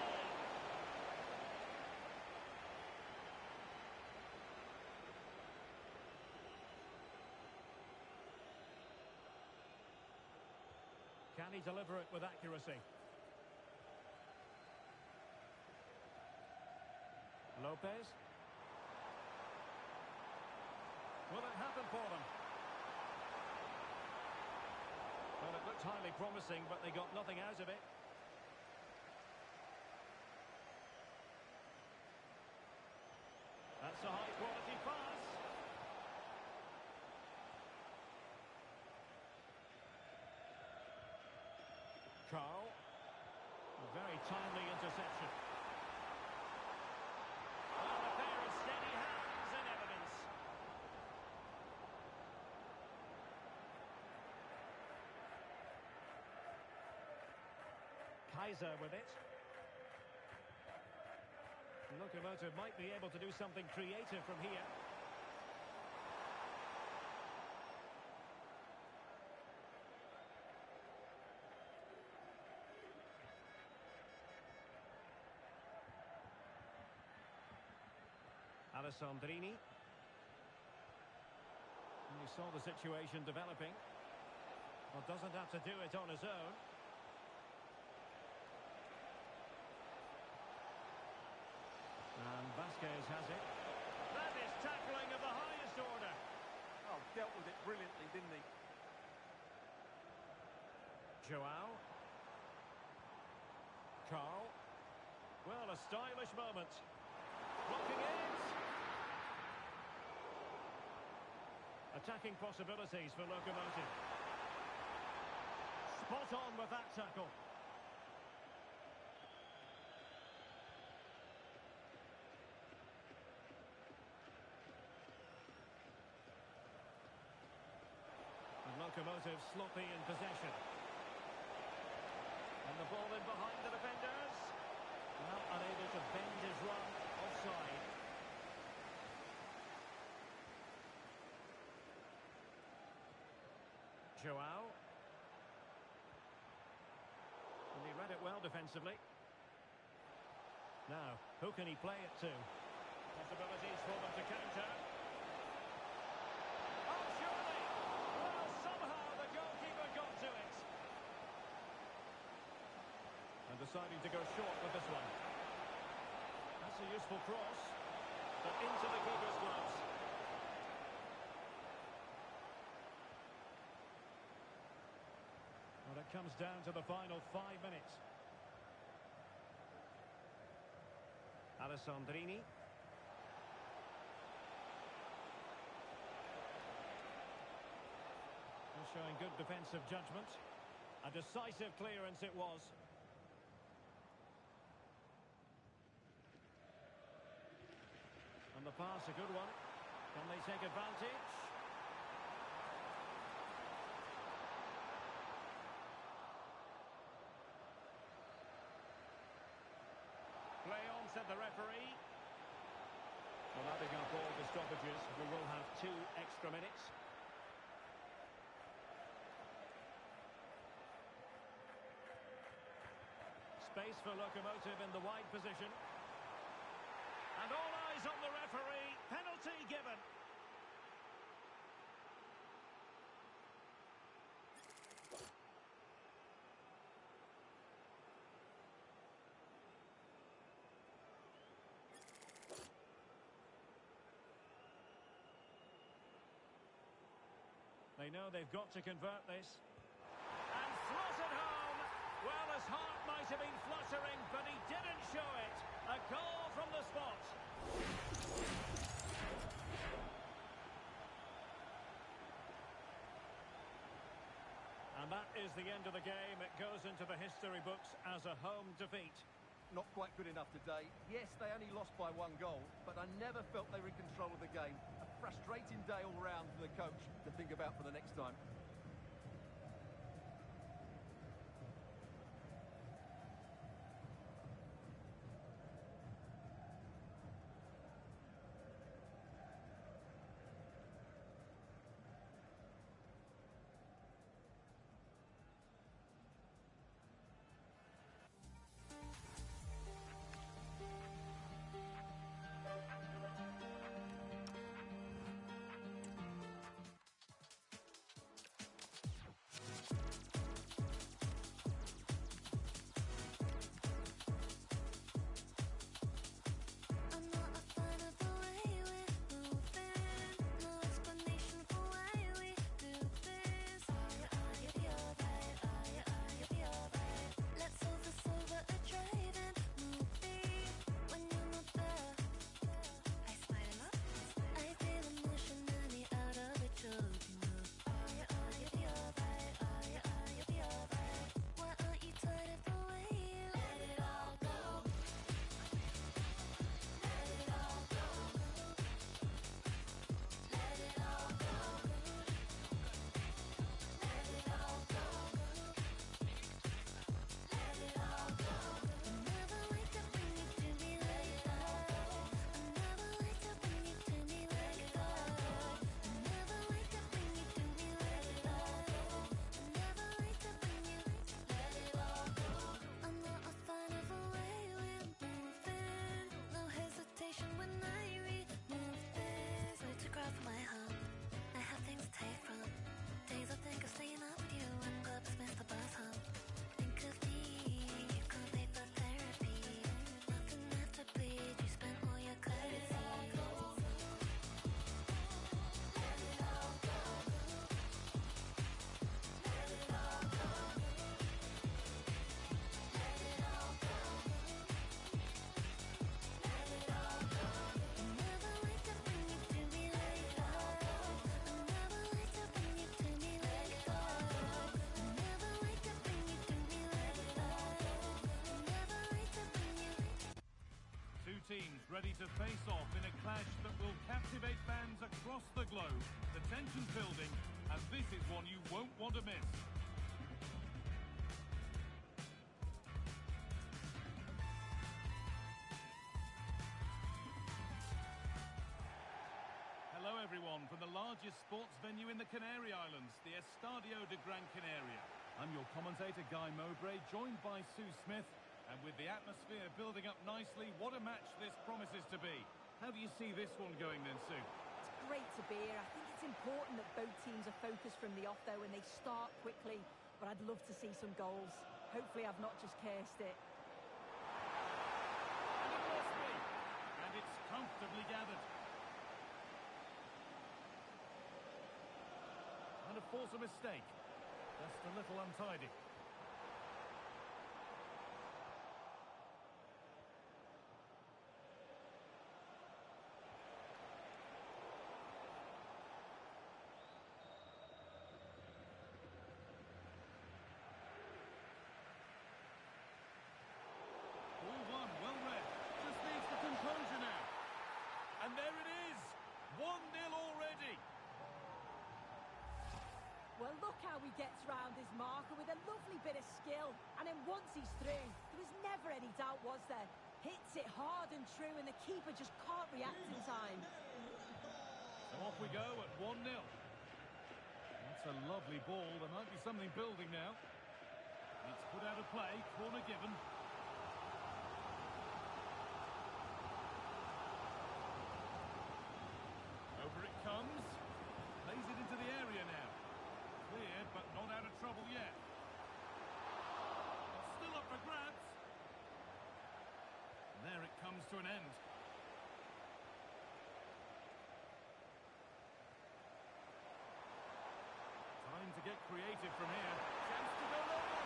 Can he deliver it with accuracy? Lopez. Will it happen for them? Well, it looked highly promising, but they got nothing out of it. That's a high-quality pass. Carl. A very timely interception. Well, a pair of steady hands and evidence. Kaiser with it. Locomotive might be able to do something creative from here. Alessandrini. And he saw the situation developing. Well, doesn't have to do it on his own. And Vasquez has it. That is tackling of the highest order. Oh, dealt with it brilliantly, didn't he? Joao. Carl. Well, a stylish moment. Blocking it. Attacking possibilities for Locomotive. Spot on with that tackle. And Locomotive sloppy in possession. And the ball in behind the defenders. Well, unable to bend his run. Offside. Joao. And he read it well defensively. Now, who can he play it to? Possibilities for them to counter. Oh, surely! Well, somehow the goalkeeper got to it. And deciding to go short with this one. That's a useful cross. But into the keeper's gloves. Well, it comes down to the final 5 minutes. Alessandrini. And showing good defensive judgment. A decisive clearance it was. And the pass, a good one. Can they take advantage? Play on, said the referee. Well, adding up all the stoppages, we will have 2 extra minutes. Space for Locomotive in the wide position. And all eyes on the referee. Penalty given. They know they've got to convert this. And slotted home. Well, his heart might have been fluttering, but he didn't show it. A goal from the spot. And that is the end of the game. It goes into the history books as a home defeat. Not quite good enough today. Yes, they only lost by 1 goal, but I never felt they were in control of the game. A frustrating day all round for the coach to think about for the next time. Teams ready to face off in a clash that will captivate fans across the globe. The tension's building, and this is one you won't want to miss. Hello everyone from the largest sports venue in the Canary Islands, the Estadio de Gran Canaria. I'm your commentator Guy Mowbray, joined by Sue Smith. And with the atmosphere building up nicely, what a match this promises to be. How do you see this one going then, Sue? It's great to be here. I think it's important that both teams are focused from the off, though, and they start quickly. But I'd love to see some goals. Hopefully I've not just cursed it. And it must be. And it's comfortably gathered. And a force a mistake. Just a little untidy. And there it is, 1-0 how he gets round his marker with a lovely bit of skill. And then once he's through, there was never any doubt, was there? Hits it hard and true, and the keeper just can't react in time. So off we go at 1-0. That's a lovely ball. There might be something building now. It's put out of play. Corner given. Over it comes. Plays it into the area now. Cleared, but not out of trouble yet. Still up for grabs. There it comes to an end. Time to get creative from here. Chance to go longer.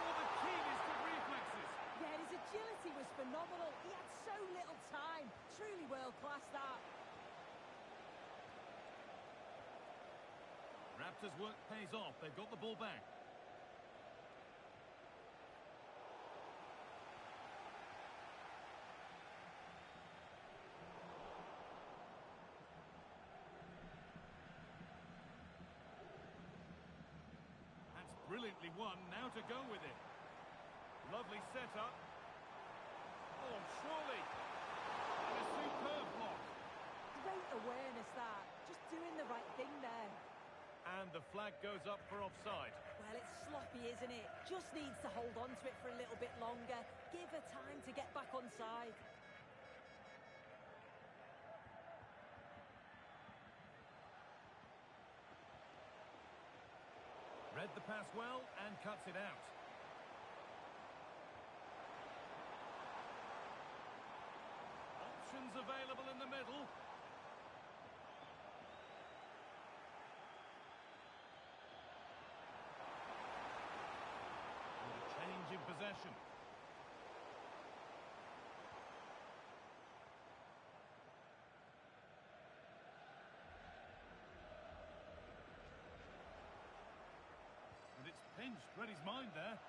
Oh, the keenest of reflexes. Yeah, his agility was phenomenal. He had so little time. Truly world-class, that. Raptors' work pays off. They've got the ball back. That's brilliantly won. Now to go with it. Lovely setup. Oh, surely. And a superb block. Great awareness, that. Just doing the right thing there. And the flag goes up for offside. Well, it's sloppy, isn't it? Just needs to hold on to it for a little bit longer. Give her time to get back on side. Read the pass well and cuts it out. Options available in the middle. In possession. And it's pinched. Read his mind there.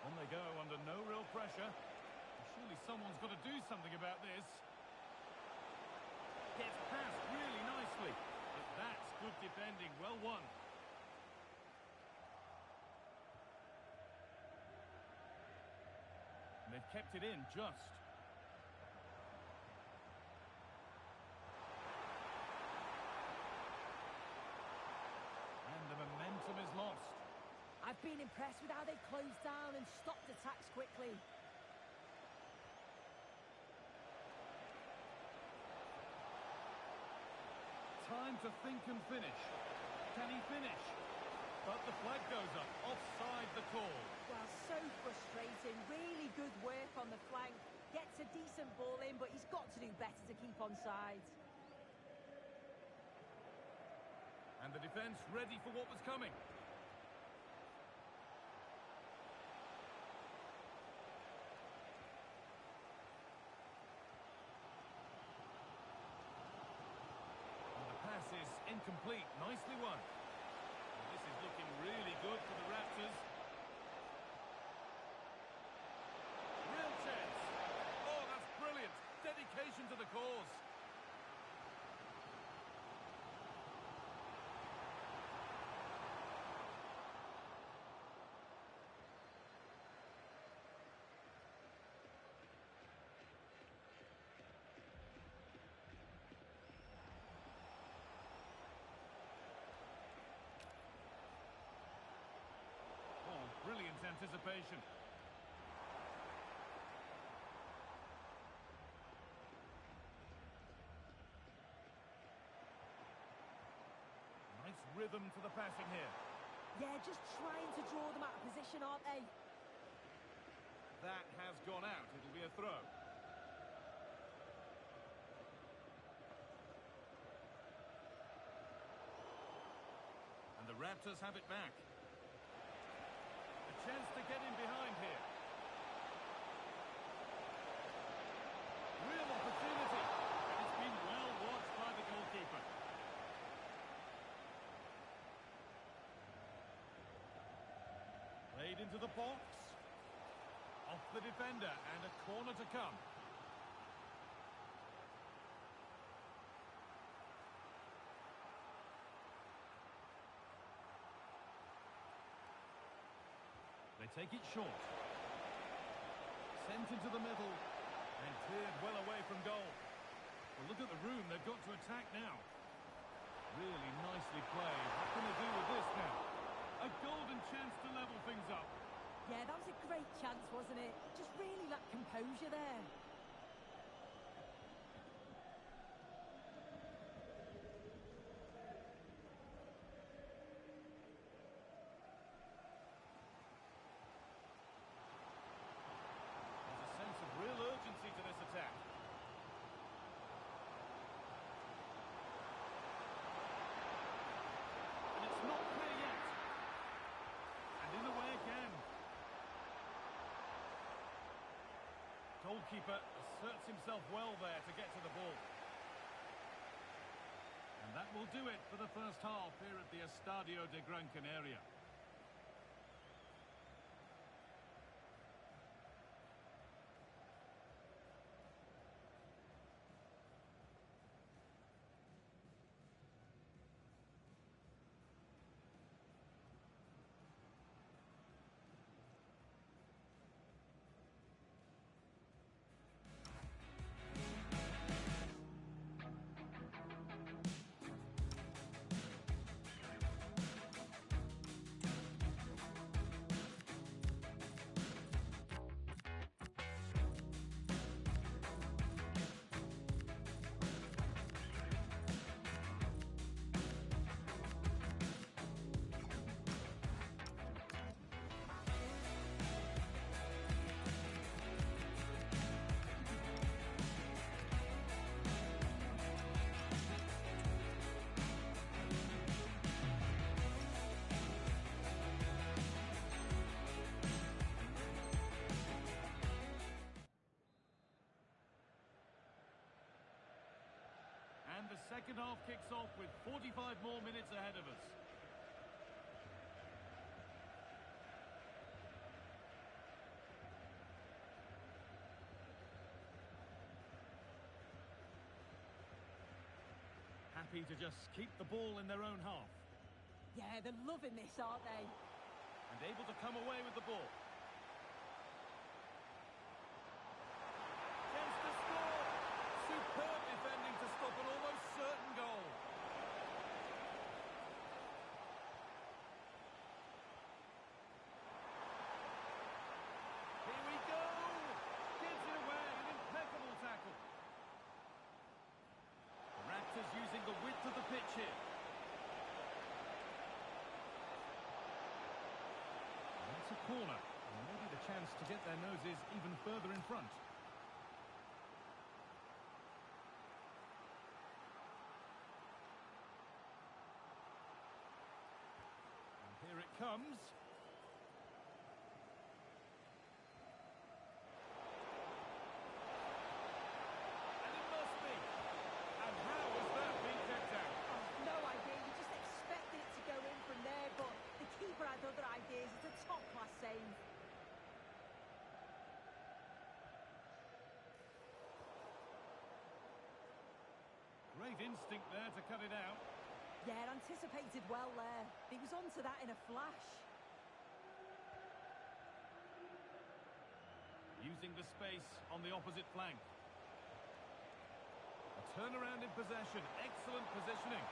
On they go under no real pressure. Surely someone's got to do something about this. Gets past really nicely. But that's good defending. Well won. And they've kept it in just. And the momentum is lost. I've been impressed with how they've closed down and stopped attacks quickly. Time to think and finish. Can he finish? But the flag goes up. Offside the call. Well, so frustrating. Really good work on the flank. Gets a decent ball in, but he's got to do better to keep on side. And the defence ready for what was coming. Is incomplete. Nicely won. And this is looking really good for the Raptors. Real chance. Oh, that's brilliant. Dedication to the cause. Brilliant anticipation. Nice rhythm to the passing here. Yeah, just trying to draw them out of position, aren't they? That has gone out. It'll be a throw. And the Raptors have it back. A chance to get in behind here. Real opportunity. And it's been well watched by the goalkeeper. Played into the box. Off the defender and a corner to come. They take it short. Sent into the middle and cleared well away from goal. Well, look at the room they've got to attack now. Really nicely played. What can they do with this now? A golden chance to level things up. Yeah, that was a great chance, wasn't it? Just really lacked composure there. There's a sense of real urgency to this attack. And it's not clear yet. And in the way again. Goalkeeper asserts himself well there to get to the ball. And that will do it for the first half here at the Estadio de Gran Canaria. And the second half kicks off with 45 more minutes ahead of us. Happy to just keep the ball in their own half. Yeah, they're loving this, aren't they? And able to come away with the ball. Chance to score! Superb defending to stop an almost certain goal. Here we go! Gives it away, an impeccable tackle. The Raptors using the width of the pitch here. And that's a corner. And maybe the chance to get their noses even further in front. Here it comes. And it must be. And how has that been kept out? No idea. You just expected it to go in from there, but the keeper had other ideas. It's a top-class save. Great instinct there to cut it out. Yeah, anticipated well there. He was onto that in a flash. Using the space on the opposite flank. A turnaround in possession. Excellent positioning.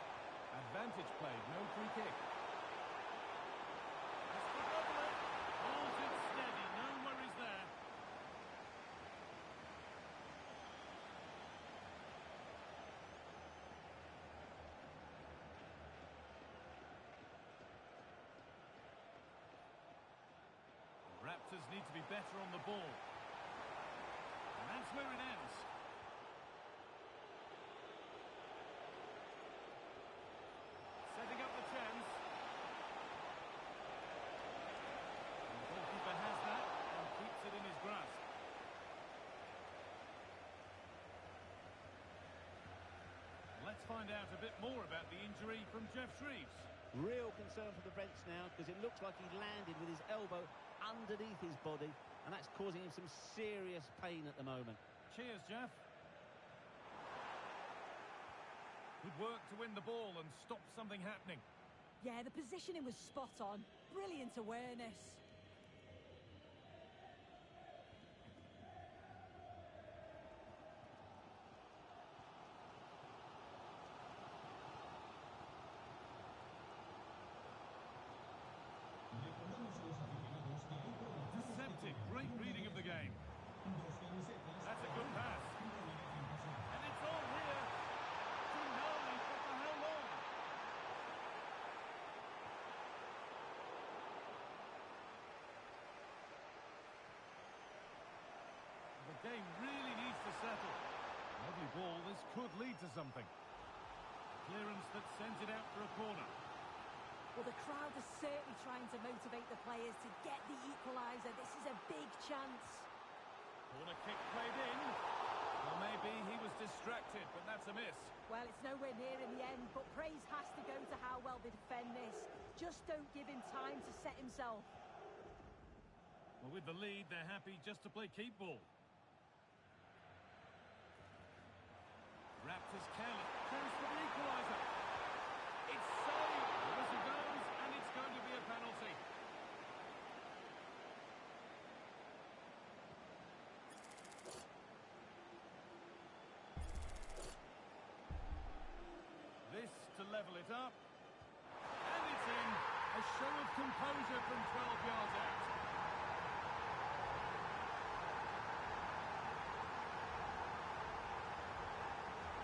Advantage played. No free kick. That's the double. Holds it steady. No worries there. Raptors need to be better on the ball. And that's where it ends. Setting up the chance. And the goalkeeper has that and keeps it in his grasp. Let's find out a bit more about the injury from Xxdylan25mia09xX. Real concern for the Reds now, because it looks like he landed with his elbow underneath his body, and that's causing him some serious pain at the moment. Cheers, Jeff. Good work to win the ball and stop something happening. Yeah, the positioning was spot on. Brilliant awareness. Deceptive, great reading of the game. That's a good pass. And it's all here. Finale, but for how long? The game really needs to settle. Lovely ball, this could lead to something. Clearance that sends it out for a corner. Well, the crowd is certainly trying to motivate the players to get the equaliser. This is a big chance. Corner kick played in. Or maybe he was distracted, but that's a miss. Well, it's nowhere near in the end, but praise has to go to how well they defend this. Just don't give him time to set himself. Well, with the lead, they're happy just to play keep ball. Raptors careless. Chance for the equaliser. It's saved. The whistle goes, and it's going to be a penalty. This to level it up. And it's in. A show of composure from 12 yards out.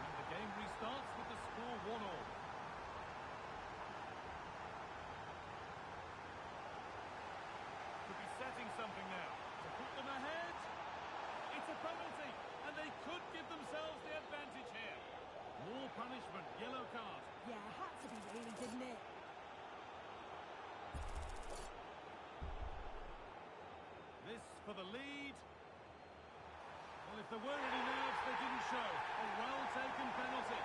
And the game restarts with the score 1-1. Could be setting something now. To put them ahead. It's a penalty. And they could give themselves the advantage here. More punishment, yellow card. Yeah, it had to be really, didn't it? This for the lead. Well, if there were any nerves, they didn't show. A well-taken penalty.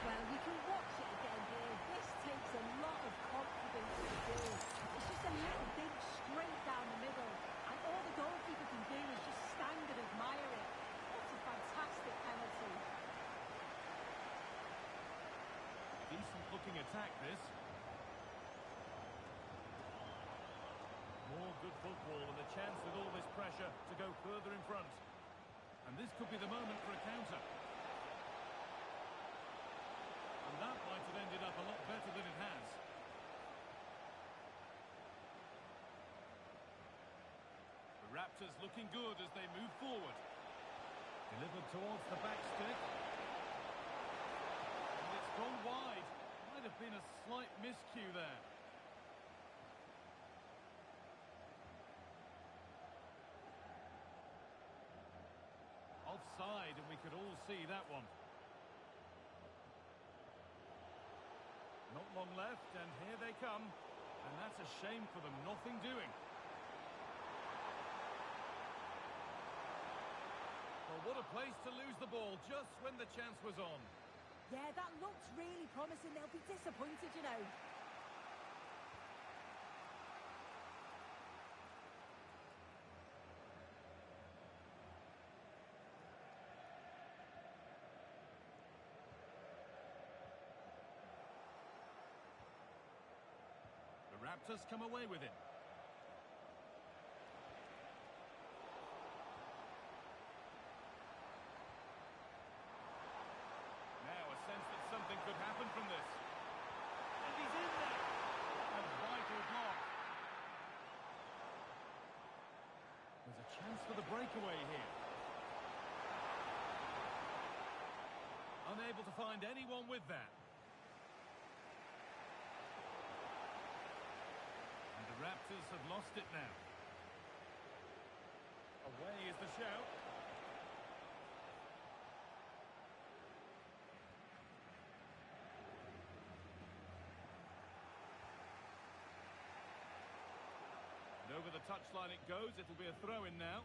Well, you can watch it again here. This takes a lot of confidence to do. It's just a little dig straight down the middle. And all the goalkeeper can do is just stand and admire it. What a fantastic penalty. Decent-looking attack, this. More good football and a chance with all this pressure to go further in front. And this could be the moment for a counter. And that might have ended up a lot better than it has. The Raptors looking good as they move forward. Delivered towards the back stick. And it's gone wide. Might have been a slight miscue there. Offside, and we could all see that one. Not long left, and here they come. And that's a shame for them, nothing doing. Well, what a place to lose the ball just when the chance was on. Yeah, that looked really promising. They'll be disappointed, you know. The Raptors come away with it. Now a sense that something could happen from this. And he's in there. A vital block. There's a chance for the breakaway here. Unable to find anyone with that. The Raptors have lost it now. Away is the shout. And over the touchline it goes. It'll be a throw-in now.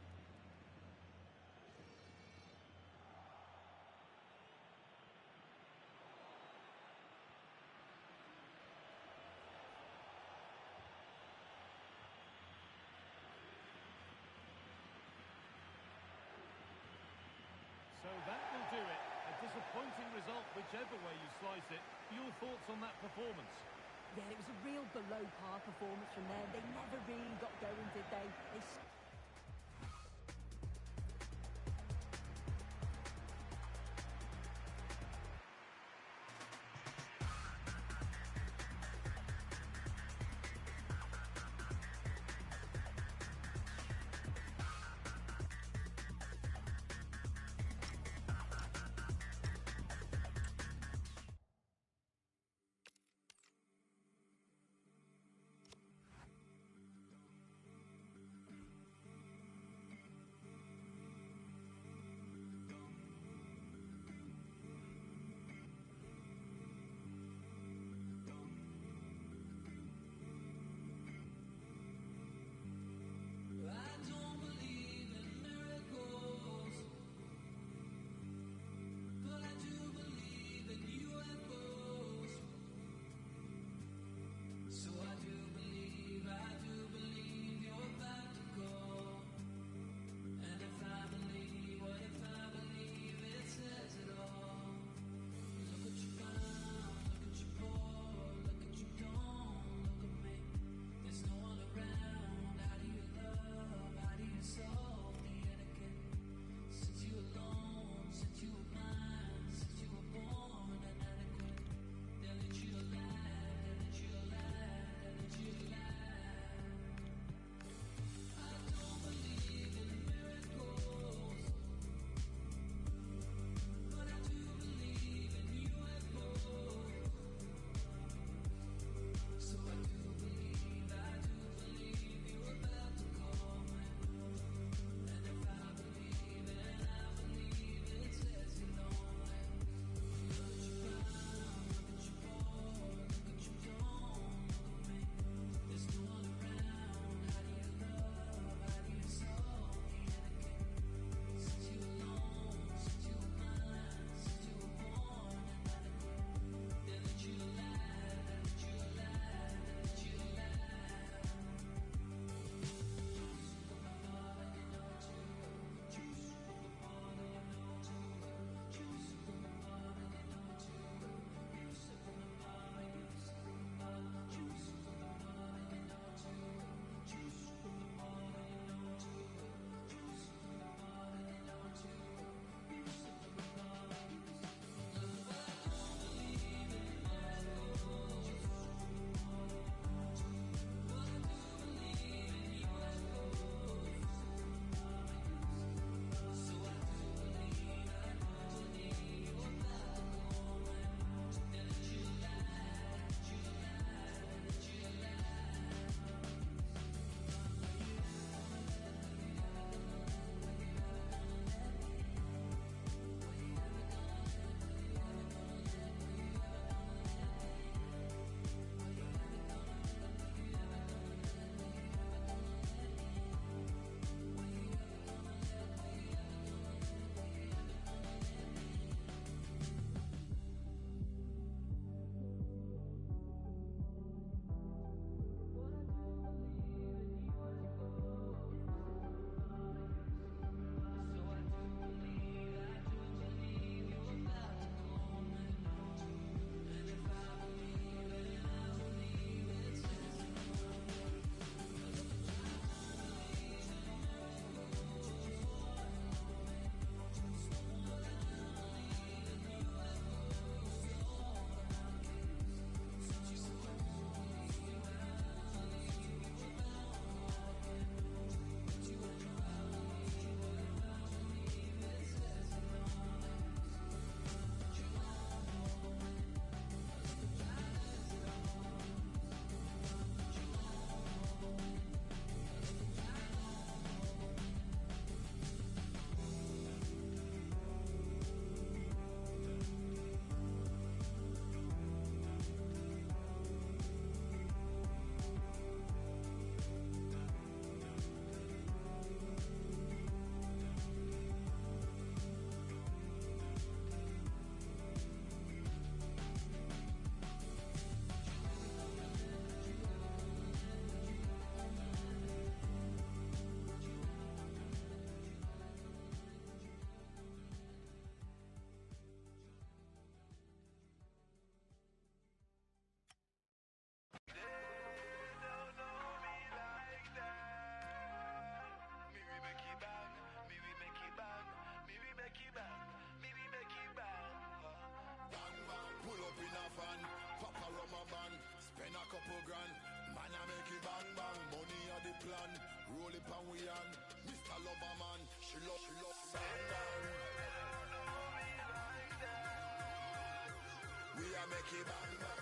whichever way you slice it. Your thoughts on that performance? Yeah, it was a real below-par performance from them. They never really got going, did they? couple grand. Man, I make it bang bang, money are the plan. Roll it on we on, Mr. Loverman. She love bang bang. We are make it bang bang,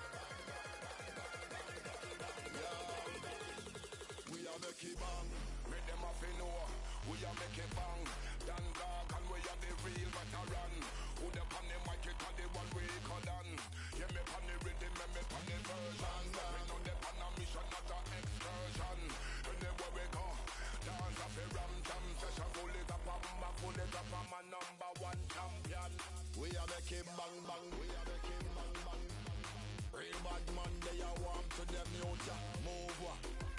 yeah. We are make it bang, make them off in know. We are make it bang, dan dog and we are the real veteran. Who the pan the mic it and the one we call on. Yeah, me pan the rhythm, me pan the version. We know the pan a mission, not a excursion. Anywhere we go, dance up a ram jam session. Pull it up, I'm a number one champion. We are make it bang bang, we are make it bang bang. Real bad man, they are warm to them youth. Move,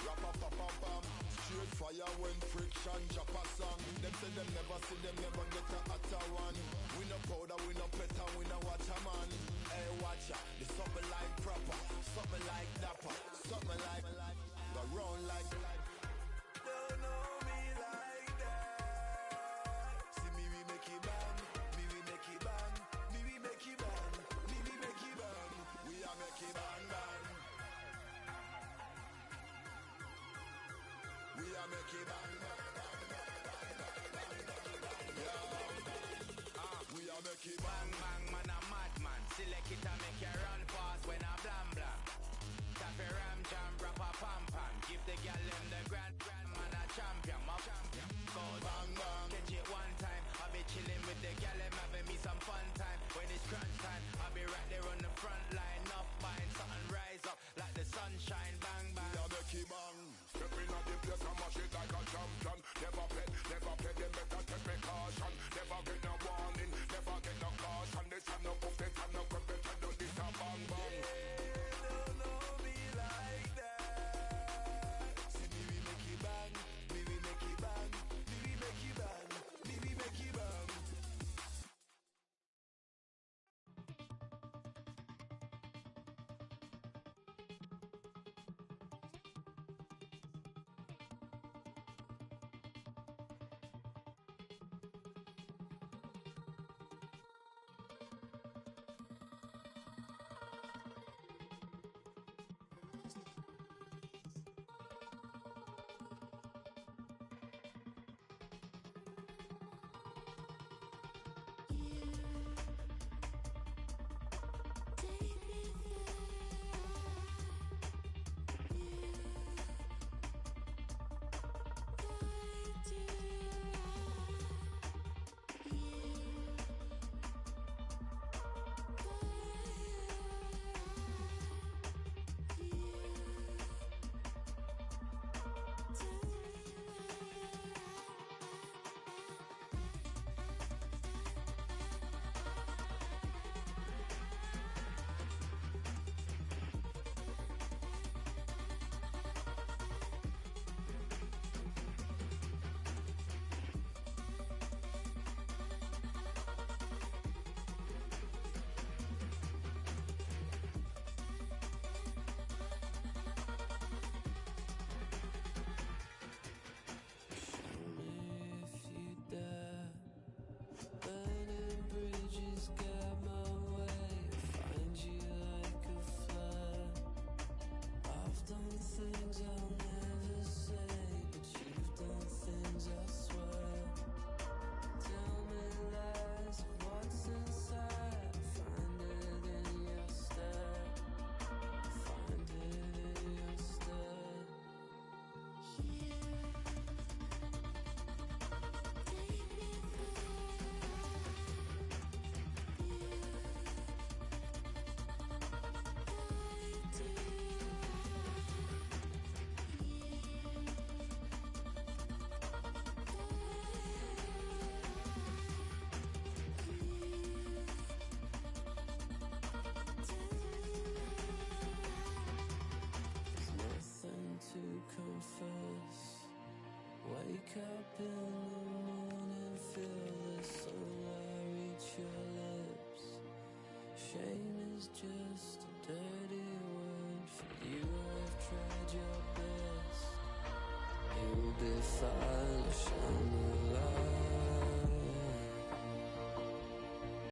rap up, straight fire when friction drop a song. Them say them never see them never get a hotter one. We no powder, we no petter, we no watch a man. Hey watcha, there's something like proper, something like dapper, something like go round like. Don't know me like that. See me we make it bang, me we make it bang, me we make it bang, me we make it bang. We are make it bang bang. We are make it bang bang bang bang bang. Yeah. We are make it bang bang, man a madman. Select it and make you run fast when I blam blam. Tap a ram jam, rap a pam pam. Give the gal them the grand man a champion. My champion goes bang bang. Catch it one time. I be chilling with the gal them having me some fun time. When it's crunch time, I be right there on the front line. Up buying something rise up like the sunshine. Bang bang. We are make it bang. Stepping on the place and mash it like a champion. Never play, them better take precaution. Never get no warning, never get no caution. This and no puff, this and no quick, better do this a bang bang. Don't know me like that. See me we make it bang, me we make it bang, me we make it bang, me we make it bang. Wake up in the morning, feel the sunlight reach your lips. Shame is just a dirty word for you. Have tried your best. You'll be fine, shine the light.